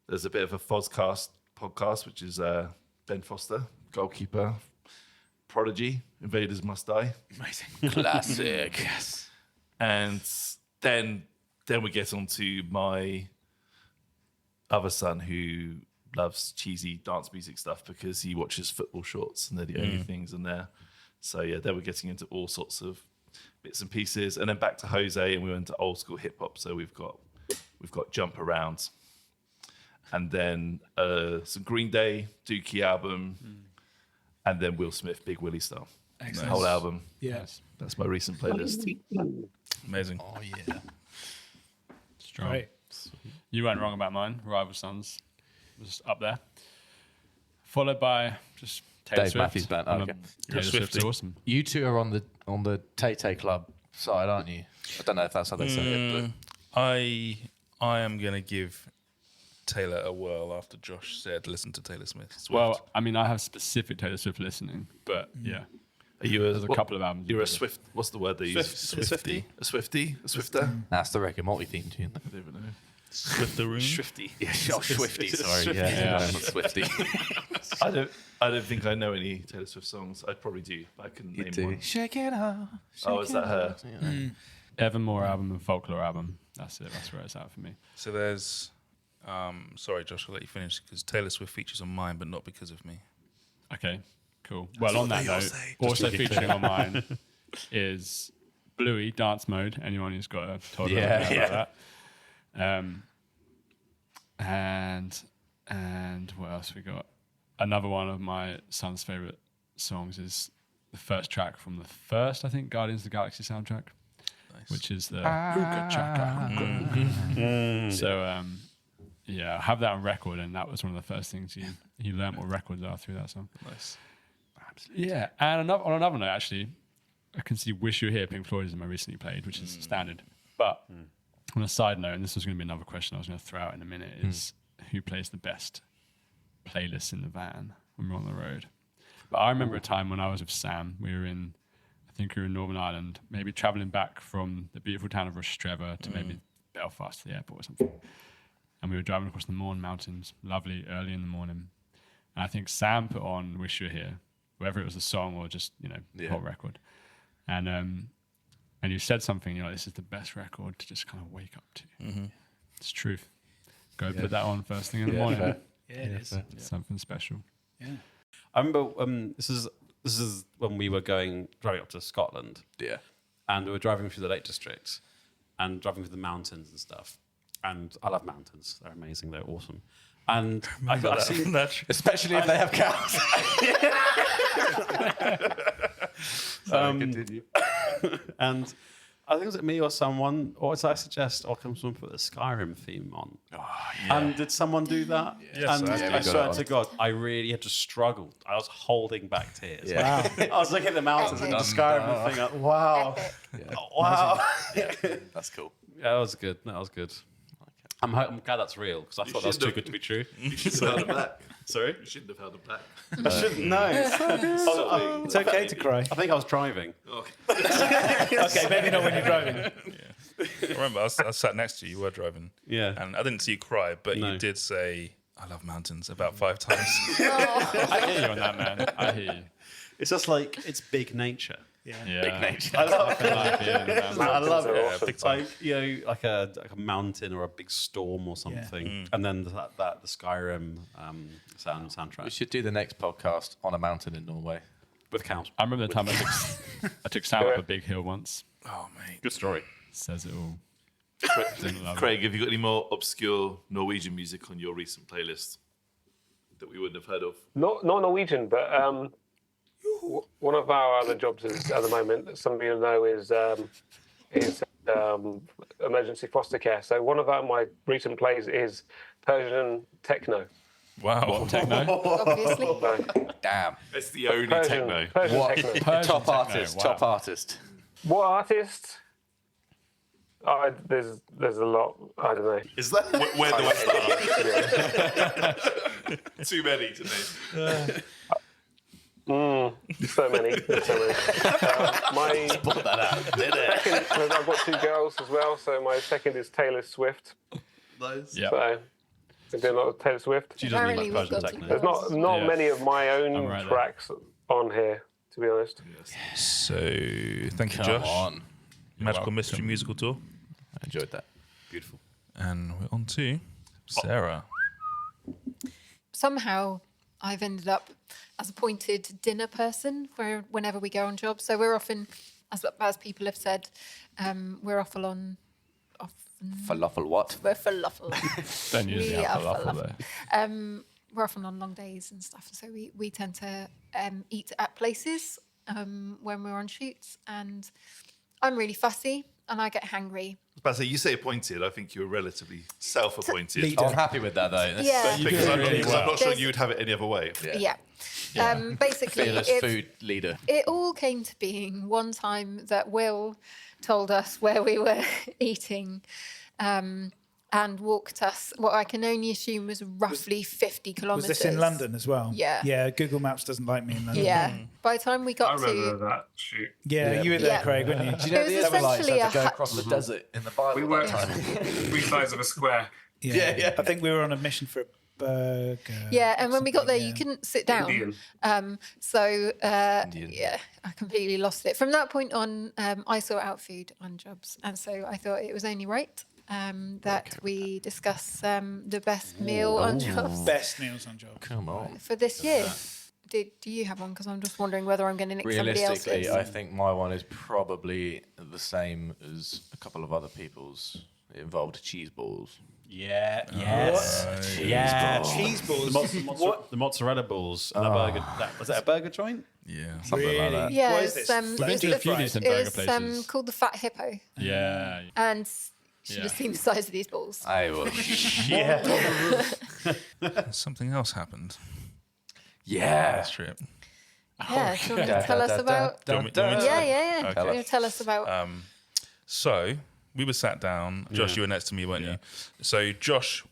There's a bit of a Fozcast podcast, which is Ben Foster, goalkeeper, Prodigy, Invaders Must Die. Amazing. Classic. Yes. And then we get on to my other son who loves cheesy dance music stuff because he watches football shorts and they're the only things in there. So yeah, then we're getting into all sorts of bits and pieces, and then back to Jose, and we went to old school hip hop. So we've got Jump Around, and then some Green Day, Dookie album, and then Will Smith, Big Willie style. Excellent. The whole album. Yeah. That's my recent playlist. Amazing. Oh yeah. Strong. Right. You weren't wrong about mine. Rival Sons was up there. Followed by just Taylor Dave Swift. Matthews Band. I'm a- Okay. Taylor Swift's Swiftie. awesome. You two are on the Tay Club side, aren't you? I don't know if that's how they say it, I am going to give Taylor a whirl after Josh said listen to Taylor Swift. Well, I mean, I have specific Taylor Swift listening, but yeah. Are you There's a couple of albums. You're a Swift. What's the word they use? Swiftie. A Swiftie? A Swifter? but that's the Rick and Morty theme tune. I don't even know. Swifteroo. Swiftie. Yeah, Swifty. Sorry, Yeah. not Swifty. I don't think I know any Taylor Swift songs. I probably do, but I couldn't name one. Shake it off. Oh, is that her? Evermore album and Folklore album. That's it. That's where it's at for me. So there's, sorry, Josh, I'll let you finish because Taylor Swift features on mine, but not because of me. Okay, cool. Well, on that note, also featuring on mine is Bluey Dance Mode. Anyone who's got a toddler Yeah, knows yeah. about that. And what else we got? Another one of my son's favorite songs is the first track from the first, I think, Guardians of the Galaxy soundtrack, which is the Hookah Chaka. So yeah, I have that on record, and that was one of the first things he learnt what records are through that song. Nice. Yeah, and on another note, actually, I can see "Wish You Were Here" Pink Floyd is my recently played, which is standard. But on a side note, and this was going to be another question I was going to throw out in a minute, is who plays the best playlists in the van when we're on the road? But I remember a time when I was with Sam. I think we were in Northern Ireland, maybe travelling back from the beautiful town of Rostrevor to maybe Belfast to the airport or something. And we were driving across the Mourne Mountains, lovely, early in the morning. And I think Sam put on "Wish You Were Here," whether it was a song or just, whole record. And you said something, this is the best record to just kind of wake up to. It's truth. Go put that on first thing in the morning. fair. Yeah, it is. It's something special. Yeah. I remember this is when we were driving up to Scotland. Yeah. And we were driving through the Lake District and driving through the mountains and stuff. And I love mountains. They're amazing. They're awesome. And I've seen Especially if they have cows. Continue. And I think was it me or someone, or did I suggest, can someone put the Skyrim theme on? And did someone do that? Yes, and I I swear to God, I really had to struggle. I was holding back tears. Yeah. I was looking at the mountains and the Skyrim and thinking, wow. Epic. Wow. That's cool. Yeah, that was good. That was good. I'm glad that's real because I thought that was too good to be true. You shouldn't have held it back. Sorry? You shouldn't have held it back. I shouldn't. No. It's okay to cry. I think I was driving. Okay, maybe not when you're driving. I remember I sat next to you. You were driving. Yeah. And I didn't see you cry, but No. you did say, "I love mountains" about 5 times. I hear you on that, man. I hear you. It's just like, it's big nature. Yeah. Big nature. I love Nothing like being in the mountains. I love are it. awesome. big time. Like, like a mountain or a big storm or something. And then the Skyrim soundtrack We should do the next podcast on a mountain in Norway. with cows. I remember the time I took Sam up a big hill once. Oh, mate. Good story. Says it all. Didn't love it. Craig, have you got any more obscure Norwegian music on your recent playlist that we wouldn't have heard of? Not Norwegian, but one of our other jobs is, at the moment, that some of you know, is emergency foster care. So one of my recent plays is Persian techno. Wow. Techno? Obviously. So, Damn. It's the only Persian techno. What? techno. Persian Top techno, artist. wow. Top artist. What artist? There's a lot. I don't know. Is that where do I start? Too many to name. So many. Put that out. Did it? Second, I've got 2 girls as well. So my second is Taylor Swift. Those. Yeah. So I do a lot of Taylor Swift. She doesn't Apparently need much we've Persian got techno. There's not Yeah. many of my I'm own right there. tracks on here, to be honest. So, thank you, Come Josh. on. Magical Mystery Musical Tour. I enjoyed that. Beautiful. And we're on to Sarah. Somehow I've ended up as appointed dinner person whenever we go on jobs. So we're often, as people have said, we're often Falafel what? we're falafel. Don't use the We are falafel there. We're often on long days and stuff. So we tend to eat at places when we're on shoots. And I'm really fussy and I get hangry. But so you say appointed, I think you were relatively self-appointed. Leader. Oh, I'm happy with that, though. That's Yeah. You Because do I'm, really because I'm well. not sure There's- you would have it any other way. Yeah. Basically, Fearless food leader. it all came to being one time that Will told us where we were eating and walked us what I can only assume was roughly 50 Was kilometres. this in London as well? Yeah. Yeah, Google Maps doesn't like me in London. Yeah. By the time we got to... that shoot. Yeah, you were there, Yeah. Craig, weren't you? Do you know It the was Israelites essentially had to a go hut. across the desert in the Bible? We that were time? 3 sides of a square. Yeah. I think we were on a mission for a burger. Yeah, and when we got there, something, you couldn't sit down. Indian. Indian. Yeah, I completely lost it. From that point on, I sort out food on jobs, and so I thought it was only right that we discuss the best meal on jobs Best meals on job. Come on. for this year. do you have one? Because I'm just wondering whether I'm going to nick somebody else's. Realistically, I think my one is probably the same as a couple of other people's. It involved cheese balls. Yeah, yes. Yeah, Cheese balls. The mozzarella balls and a burger. Was it a burger joint? Yeah. Something like that. Yeah, What it is was, this? it Like was deep the- fried? decent it burger was places. called the Fat Hippo, Yeah. and should Yeah. have seen the size of these balls. I will. Something else happened Yeah. this trip. Yeah, do you want to tell us about? Do you want me to- Yeah. Okay. You tell us about. So we were sat down. Josh, you were next to me, weren't you? So Josh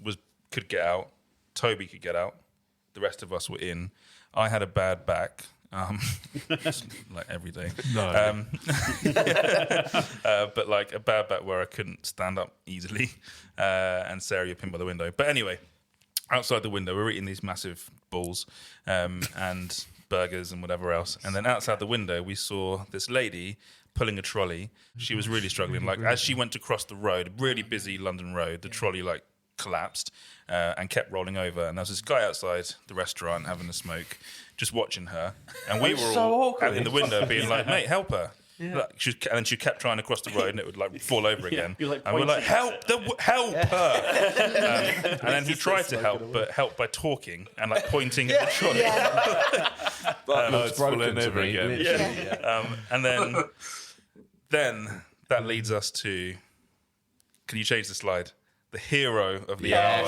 could get out. Toby could get out. The rest of us were in. I had a bad back, like every day. No. But like a bad back where I couldn't stand up easily. And Sarah, you're pinned by the window. But anyway, outside the window, we're eating these massive balls and burgers and whatever else. And then outside the window, we saw this lady pulling a trolley. She was really struggling. Like as she went to cross the road, really busy London road, the trolley like collapsed and kept rolling over. And there was this guy outside the restaurant having a smoke, just watching her. And we were all out in the window being like, mate, help her. Like, and then she kept trying to cross the road and it would like fall over again. You're like and we're like, pointing help her. And then he tried to help, but helped by talking and like pointing at the trolley. It's falling over again. And then that leads us to, can you change the slide? The hero of the hour.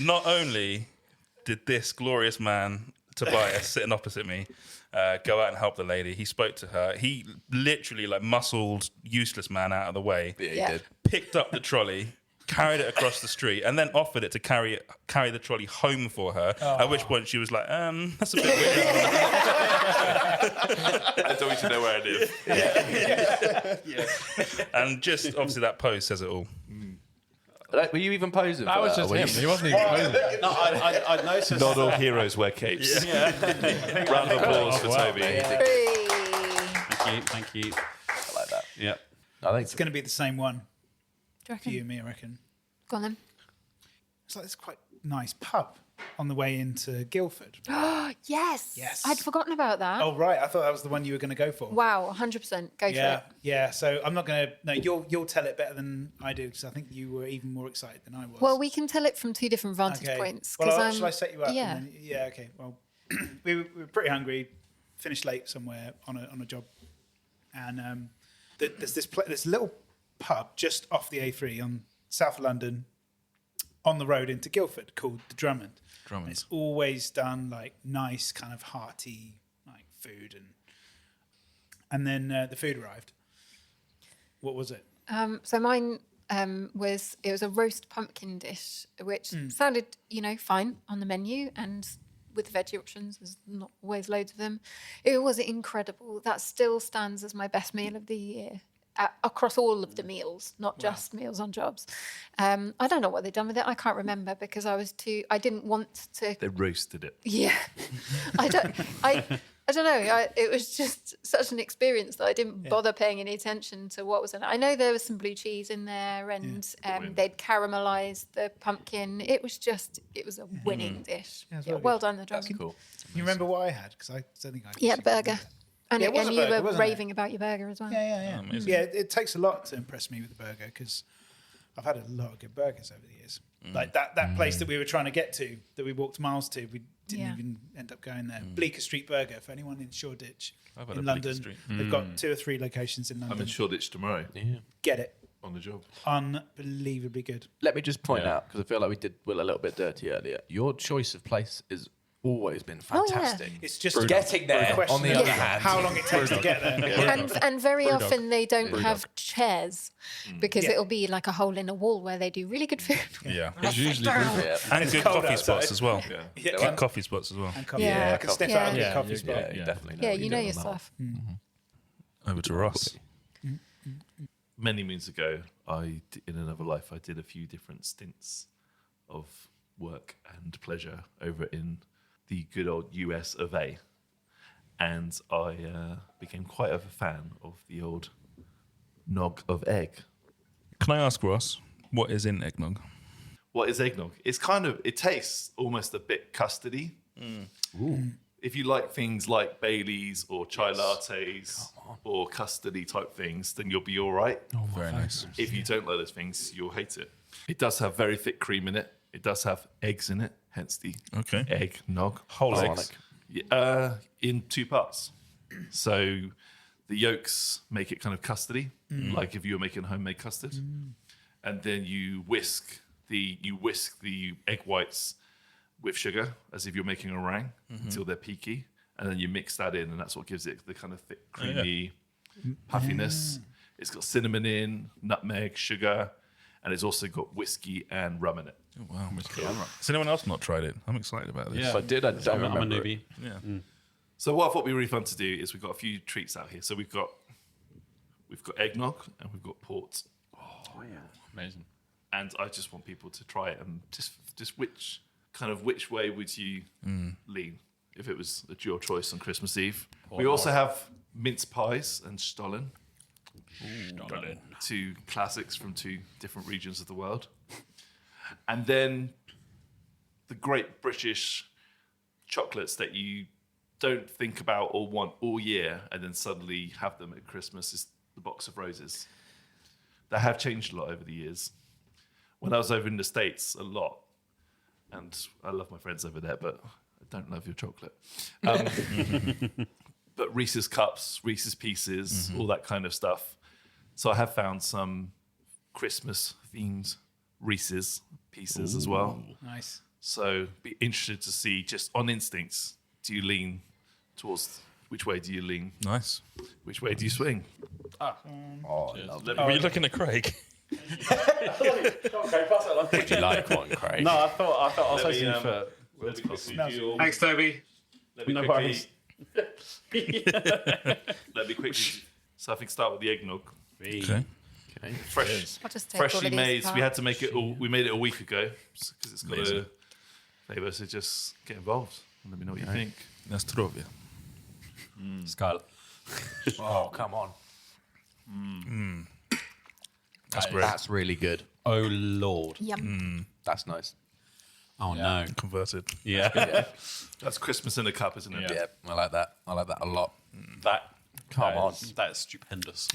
Not only did this glorious man, Tobias, sitting opposite me, go out and help the lady, he spoke to her. He literally like muscled useless man out of the way, Yeah, he Yeah. did. picked up the trolley, carried it across the street, and then offered it to carry the trolley home for her. At which point she was like, that's a bit weird. I don't need to know where I live. And just obviously that pose says it all. Were you even posing? That for was that, just or were him. you- He wasn't even posing. No, I noticed. Not all heroes wear capes. Round of applause for Toby. Thank you. I like that. Yeah. I think It's going to be the same one Do you for reckon? you and me, I reckon. Go on then. It's like this quite nice pub on the way into Guildford. Yes. Yes. I'd forgotten about that. Oh, right. I thought that was the one you were going to go for. Wow, 100%. Go for Yeah, it. yeah. So I'm not going to. No, you'll tell it better than I do because I think you were even more excited than I was. Well, we can tell it from two different vantage okay. points. Well, I'm, shall I set you up? Yeah. And then, yeah. Okay. Well, we were pretty hungry. Finished late somewhere on a job, and there's this little pub just off the A3 on South London, on the road into Guildford called the Drummond. And it's always done like nice kind of hearty like food and then the food arrived. What was it? So mine was a roast pumpkin dish, which sounded, fine on the menu, and with the veggie options, there's not always loads of them. It was incredible. That still stands as my best meal of the year. Across all of the meals, not just meals on jobs. I don't know what they'd done with it. I can't remember because I didn't want to. They roasted it. Yeah, I don't know. It was just such an experience that I didn't bother paying any attention to what was in it. I know there was some blue cheese in there, and they'd caramelised the pumpkin. It was a winning dish. very Well done, the Drummond. that's cool. You remember what I had? Because I don't think I. Yeah, burger. And, Yeah, it was and a you burger, were wasn't it? raving about your burger as well. Yeah. amazing. Yeah, it takes a lot to impress me with the burger because I've had a lot of good burgers over the years. Like that place that we were trying to get to, that we walked miles to, we didn't even end up going there. Bleecker Street Burger, for anyone in Shoreditch I've had in a Bleecker London. Street. They've got 2 or 3 locations in I'm London. in Shoreditch tomorrow Get it. on the job. Unbelievably good. Let me just point out, because I feel like we did Will a little bit dirty earlier. Your choice of place has always been Oh, yeah. fantastic. It's just Getting there, a question on the of other hand. how long it takes to get there. And very often they don't have chairs because Yeah. it'll be like a hole in a wall where they do really good food. Yeah. It's usually Yeah. And good cold coffee outside. spots as well. Yeah. Good coffee spots as well. And coffee. Yeah. I can sniff Yeah. out a good Yeah, coffee you- spot. Yeah, you definitely know. Yeah, what you you're know doing your on that stuff. Over to Ross. Many moons ago, in another life, I did a few different stints of work and pleasure over in the good old US of A. And I became quite a fan of the old nog of egg. Can I ask Ross, what is in eggnog? what is eggnog? It tastes almost a bit custardy. If you like things like Baileys or chai lattes or custardy type things, then you'll be all right. Very nice. If you don't like those things, you'll hate it. It does have very thick cream in it. It does have eggs in it, hence the eggnog. Whole eggs. In 2 parts. So the yolks make it kind of custardy, like if you were making homemade custard. And then you whisk the egg whites with sugar as if you're making a meringue until they're peaky. And then you mix that in, and that's what gives it the kind of thick, creamy puffiness. It's got cinnamon in, nutmeg, sugar, and it's also got whiskey and rum in it. Oh, wow. Has anyone else not tried it? I'm excited about this. Yeah. If I did, I don't remember. I'm a newbie. Yeah. So what I thought would be really fun to do is we've got a few treats out here. So we've got eggnog and we've got port. Oh, yeah. Amazing. And I just want people to try it and just which way would you lean if it was your choice on Christmas Eve? We also have mince pies and Stollen. Stollen. 2 classics from 2 different regions of the world. And then the great British chocolates that you don't think about or want all year and then suddenly have them at Christmas is the box of roses. They have changed a lot over the years. When I was over in the States, a lot, and I love my friends over there, but I don't love your chocolate. But Reese's Cups, Reese's Pieces, all that kind of stuff. So I have found some Christmas-themed Reese's Pieces as well. Nice. So be interested to see, just on instincts, do you lean towards, which way do you lean? Nice. Which way do you swing? Oh, lovely. Were you looking at Craig? Would you like one, Craig? No, I thought I was hoping for. Thanks, Toby. Let me No quickly. worries. Let me quickly. So I think start with the eggnog. Okay. Fresh, I'll just take all freshly of these made. apart. We had to make it. We made it a week ago because it's got a flavour. So just get involved and let me know what you think. Nastrovia. Skull. Oh, come on. That's great. That's really good. Oh, Lord. Yum. That's nice. Oh, no. Converted. Yeah. That's Christmas in a cup, isn't it? Yeah, I like that. I like that a lot. Come on. That is stupendous.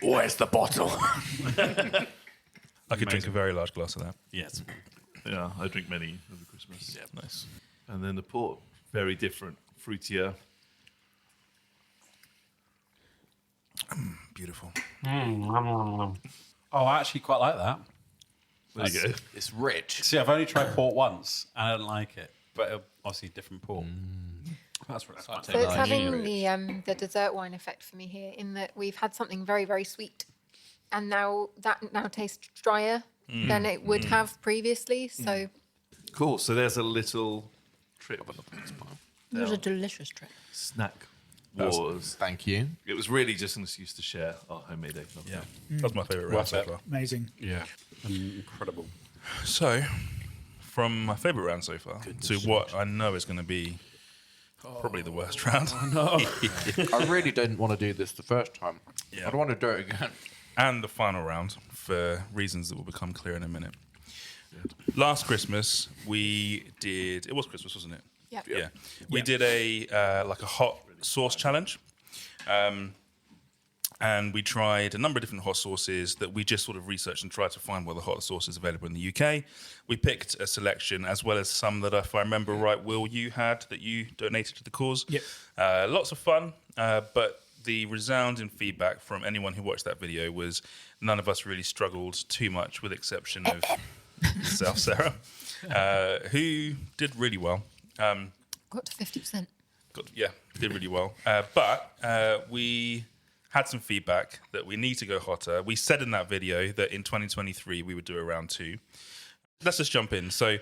Where's the bottle? I could drink a very large glass of that. Yes. Yeah, I drink many over Christmas. Yeah, nice. And then the port, very different, fruitier. Beautiful. Oh, I actually quite like that. There you go. It's rich. See, I've only tried port once and I didn't like it, but obviously different port. That's right. So it's having the dessert wine effect for me here, in that we've had something very, very sweet, and now tastes drier than it would have previously. So Cool. So there's a little trip. it was a delicious trip. Snack wars. Thank you. It was really just an excuse to share our homemade eggnog. Yeah. That's my favourite round so far. Amazing. Yeah. Incredible. So, from my favourite round so far to what I know is going to be probably the worst round. I really didn't want to do this the first time. Yeah. I don't want to do it again. And the final round for reasons that will become clear in a minute. Last Christmas, we did... It was Christmas, wasn't it? Yep. Yeah. We did a hot sauce challenge. And we tried a number of different hot sauces that we just sort of researched and tried to find what the hot sauce is available in the UK. We picked a selection, as well as some that, if I remember right, Will, you had that you donated to the cause. Yep. Lots of fun, but the resounding feedback from anyone who watched that video was none of us really struggled too much, with the exception of yourself, Sarah, who did really well. Got to 50%. Did really well. But we had some feedback that we need to go hotter. We said in that video that in 2023 we would do a round 2. Let's just jump in. So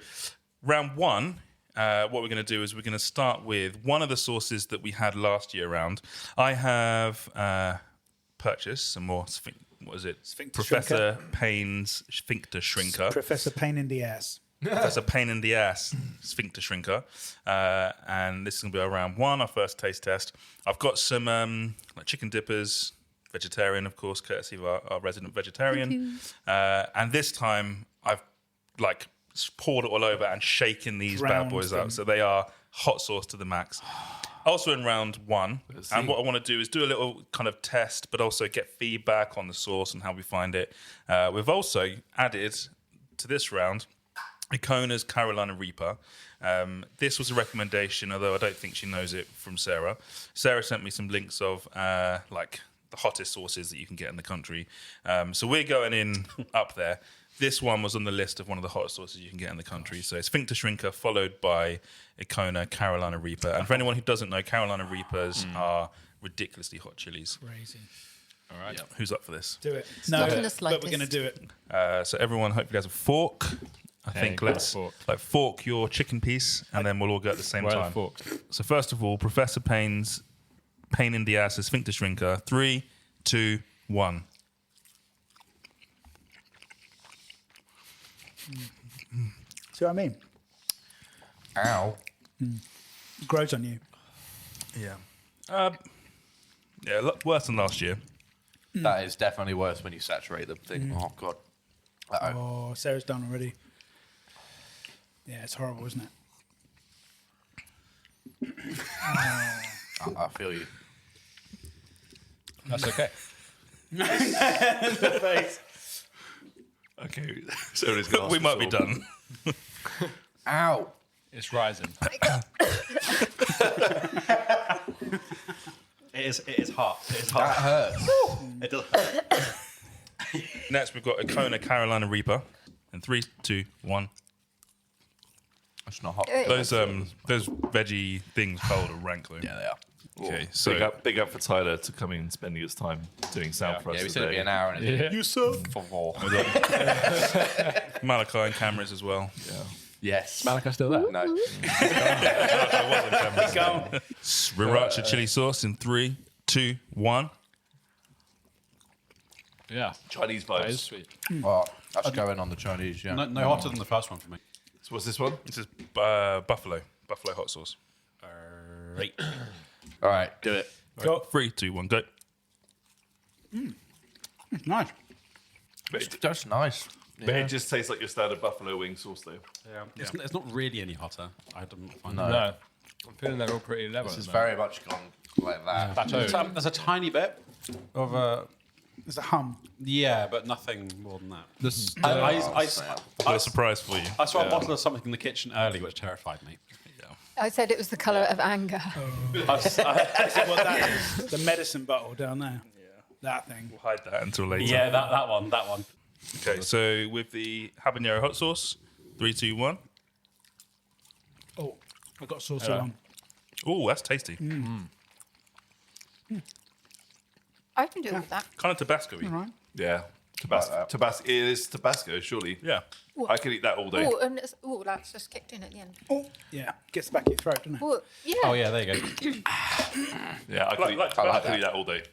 round 1, what we're going to do is we're going to start with one of the sauces that we had last year round. I have purchased some more, what is it? Sphincter Professor Payne's Sphincter Shrinker. Professor Pain in the ass. That's a pain in the ass sphincter shrinker. And this is going to be our round 1, our first taste test. I've got some like chicken dippers, vegetarian, of course, courtesy of our resident vegetarian. And this time I've poured it all over and shaking these bad Ground boys them. up. So they are hot sauce to the max. Also in round 1, and what I want to do is do a little kind of test, but also get feedback on the sauce and how we find it. We've also added to this round Icona's Carolina Reaper. This was a recommendation, although I don't think she knows it, from Sarah. Sarah sent me some links of like the hottest sauces that you can get in the country. So we're going in up there. This one was on the list of one of the hottest sauces you can get in the country. So Sphincter Shrinker, followed by Icona Carolina Reaper. And for anyone who doesn't know, Carolina Reapers are ridiculously hot chilies. Crazy. All right. Who's up for this? Do it. not in the but slightest. we're going to do it. So everyone hopefully has a fork. I think grab a let's fork. fork your chicken piece, and then we'll all go at the same Where are the time. forks? So first of all, Professor Payne's Pain in the Ass Sphincter Shrinker. 3, 2, 1. See what I mean? Ow. It grows on you. Yeah. Yeah, a lot worse than last year. That is definitely worse when you saturate the thing. Oh, God. Uh-oh. Oh, Sarah's done already. Yeah, it's horrible, isn't it? I feel you. That's okay. Okay, Sarah's gonna ask We for might be salt. done. Ow. It's rising. It is hot. It is That hot. hurts. It does hurt. Next, we've got Icona Carolina Reaper. And 3, 2, 1. It's not hot. Those veggie things cold or rank though. Yeah, they are. Okay, so Big up for Tyler to come in and spending his time doing sound for us Yeah, we said it'd be today. an hour and it's Yeah. You suck. for 4. Malachi and cameras as well. Yes. Malachi still there? No. Sriracha chili sauce in 3, 2, 1. Yeah. Chinese That is vibes. sweet. Oh, that's going on the Chinese, yeah. No hotter than the first one for me. So what's this one? This is buffalo hot sauce. Right. All right, do it. Go. 3, 2, 1, go. It's nice. That's nice. But it just tastes like your standard buffalo wing sauce, though. Yeah. It's not really any hotter. I don't find No. No. I'm feeling they're all pretty level. This is at the moment. very much gone like that. Plateau. There's a tiny bit of a There's a hum. but nothing more than that. This, I Got a surprise for you. saw a bottle of something in the kitchen earlier, which terrified me. I said it was the colour of anger. Is it what that is? The medicine bottle down there. Yeah. That thing. We'll hide that until later. Yeah, that one. Okay, so with the habanero hot sauce, 3, 2, 1. Oh, I got saucy on. Oh, that's tasty. I can do with that. Kind of Tabasco-y. All right. Yeah. Tabasco. It is Tabasco, surely. Yeah. I could eat that all day. Oh, and that's just kicked in at the end. Yeah, gets the back of your throat, doesn't it? Oh, yeah. Oh yeah, there you go. Yeah, I could Like eat, Tabasco. I could eat that all day.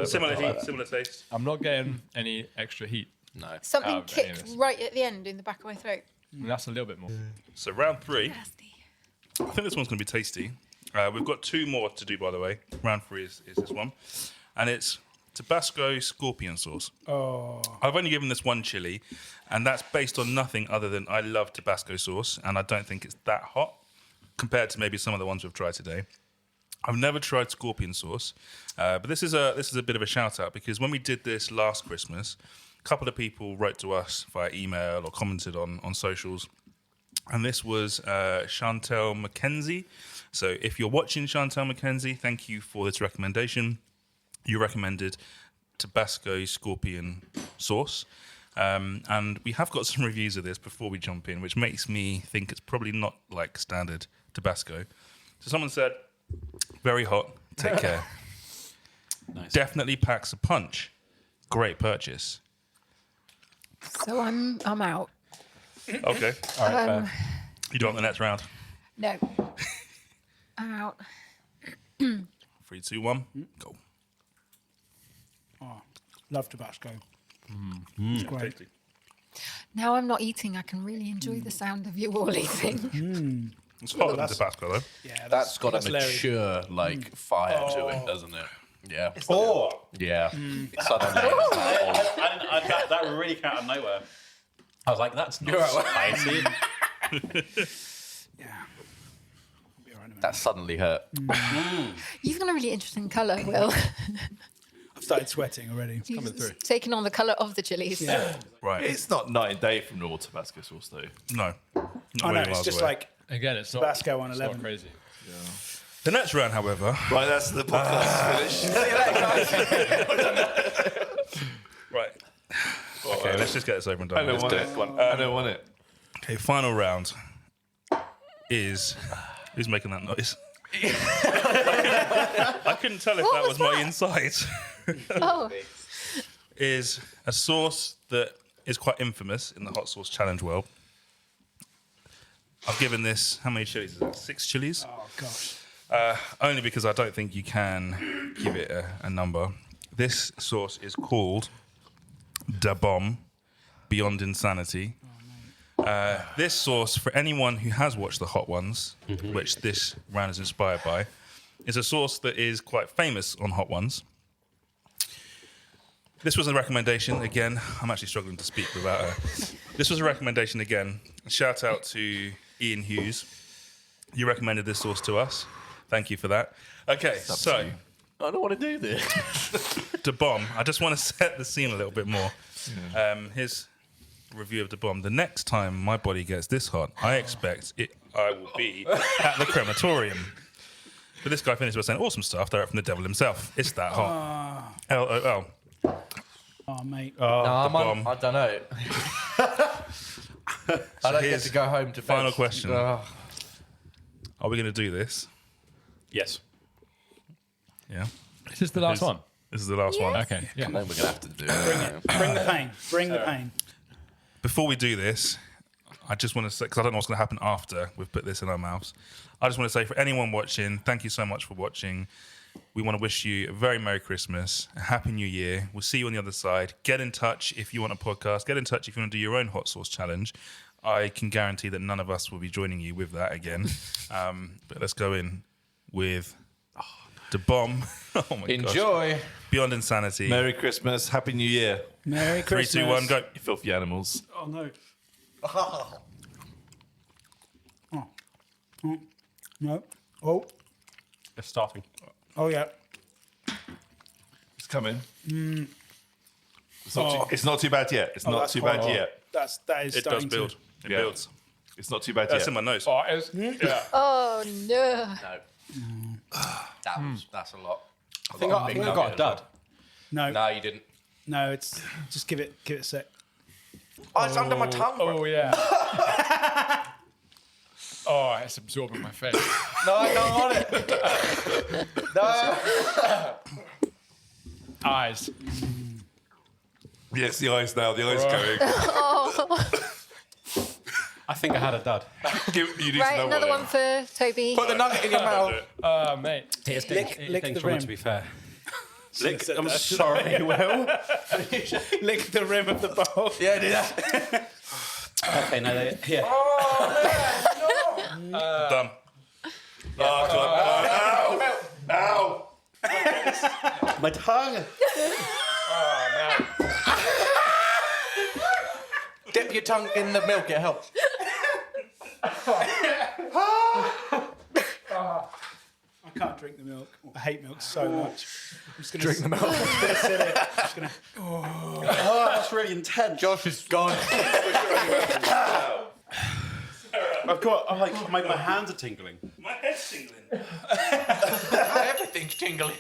Similar heat, similar taste. I'm not getting any extra heat. No. Something Oh, kicked anyways. right at the end in the back of my throat. That's a little bit more. So round 3, Nasty. I think this one's going to be tasty. We've got 2 more to do, by the way. Round 3 is this one. And it's Tabasco scorpion sauce. Oh, I've only given this one chili, and that's based on nothing other than I love Tabasco sauce, and I don't think it's that hot compared to maybe some of the ones we've tried today. I've never tried scorpion sauce, but this is a bit of a shout out because when we did this last Christmas, a couple of people wrote to us via email or commented on socials, and this was Chantel McKenzie. So if you're watching, Chantel McKenzie, thank you for this recommendation. You recommended Tabasco scorpion sauce. And we have got some reviews of this before we jump in, which makes me think it's probably not like standard Tabasco. So someone said, very hot, take care. Nice. Definitely packs a punch. Great purchase. So I'm out. Okay. All right, fair. You do want the next round? No. I'm out. 3, 2, 1, go. oh, love Tabasco. It's great. Tasty. Now I'm not eating. I can really enjoy the sound of you all eating. It's hotter than Tabasco, though. Yeah, That's got a Larry. mature, like, fire to it, doesn't it? Yeah. Oh, Yeah. Suddenly. that really came out of nowhere. I was like, that's not spicy. Yeah. I'll be all right in a minute. That suddenly hurt. You've got a really interesting colour, Will. I've started sweating already. You've taken on the colour of the chilies. Yeah. Right. It's not night and day from normal Tabasco sauce, though. No. I know, really it's miles just away. like Again, it's not Tabasco on it's 11. not crazy. The next round, however. Right, that's the podcast finished. Right. Okay, let's just get this over and done I don't with. want it. I don't want it. Okay, final round is... Who's making that noise? I couldn't tell if What that was was my that? inside. Oh, Is a sauce that is quite infamous in the hot sauce challenge world. I've given this, how many chilies is that? 6 chilies? Oh, gosh. Only because I don't think you can give it a number. This sauce is called Da Bomb, Beyond Insanity. This sauce, for anyone who has watched the Hot Ones, which this round is inspired by, is a sauce that is quite famous on Hot Ones. This was a recommendation again. I'm actually struggling to speak without her. This was a recommendation again. Shout out to Ian Hughes. You recommended this sauce to us. Thank you for that. Okay, so I don't want to do this. Da Bomb. I just want to set the scene a little bit more. His review of Da Bomb. The next time my body gets this hot, I expect I will be at the crematorium. But this guy finished by saying awesome stuff direct from the devil himself. It's that hot. LOL. Oh, mate. bomb. I don't know. I don't get here's to go home to bed. final question. Ugh. Are we going to do this? Yes. Yeah. Is this the last one? This is the last one. Okay. Yeah. Then we're going to have to do it. Bring the pain. Bring the pain. Before we do this, I just want to say, because I don't know what's going to happen after we've put this in our mouths, I just want to say for anyone watching, thank you so much for watching. We want to wish you a very Merry Christmas, a Happy New Year. We'll see you on the other side. Get in touch if you want a podcast. Get in touch if you want to do your own hot sauce challenge. I can guarantee that none of us will be joining you with that again. But let's go in with Da Bomb. Oh my gosh. Enjoy. Beyond Insanity. Merry Christmas, Happy New Year, Merry 3, Christmas. 2, 1, go. you filthy animals. Oh, no. No. Oh. It's starting. Oh, yeah. It's coming. It's not too bad yet. It's not that's too quite bad hot. yet. That is It does starting build. to... It Yeah. builds. It's not too bad That's yet. in my nose. Oh, yeah. oh no. No. That's a lot. I think I got a dud. No, No, you didn't. no, it's... Just give it a sec. Oh, it's under my tongue, bro. Oh, yeah. Oh, it's absorbing my face. No, I don't want it. No. Eyes. Yes, the eyes now. The eyes going. I think I had a dud. You need to Right, know another what one for Toby. Put the nugget in your mouth. Oh, mate. Lick Thanks the very rim. much, to be fair. Lick, I'm sorry, Will. lick the rim of the bowl. Yeah, do that. Okay, no, here. Done. Oh, God. Ow! My tongue. Dip your tongue in the milk, it helps. I can't drink the milk. I hate milk so much. I'm just gonna Drink the milk. sit it. Just gonna... Oh, that's really intense. Josh is gone. I've got, my hands are tingling. My head's tingling. Everything's tingling.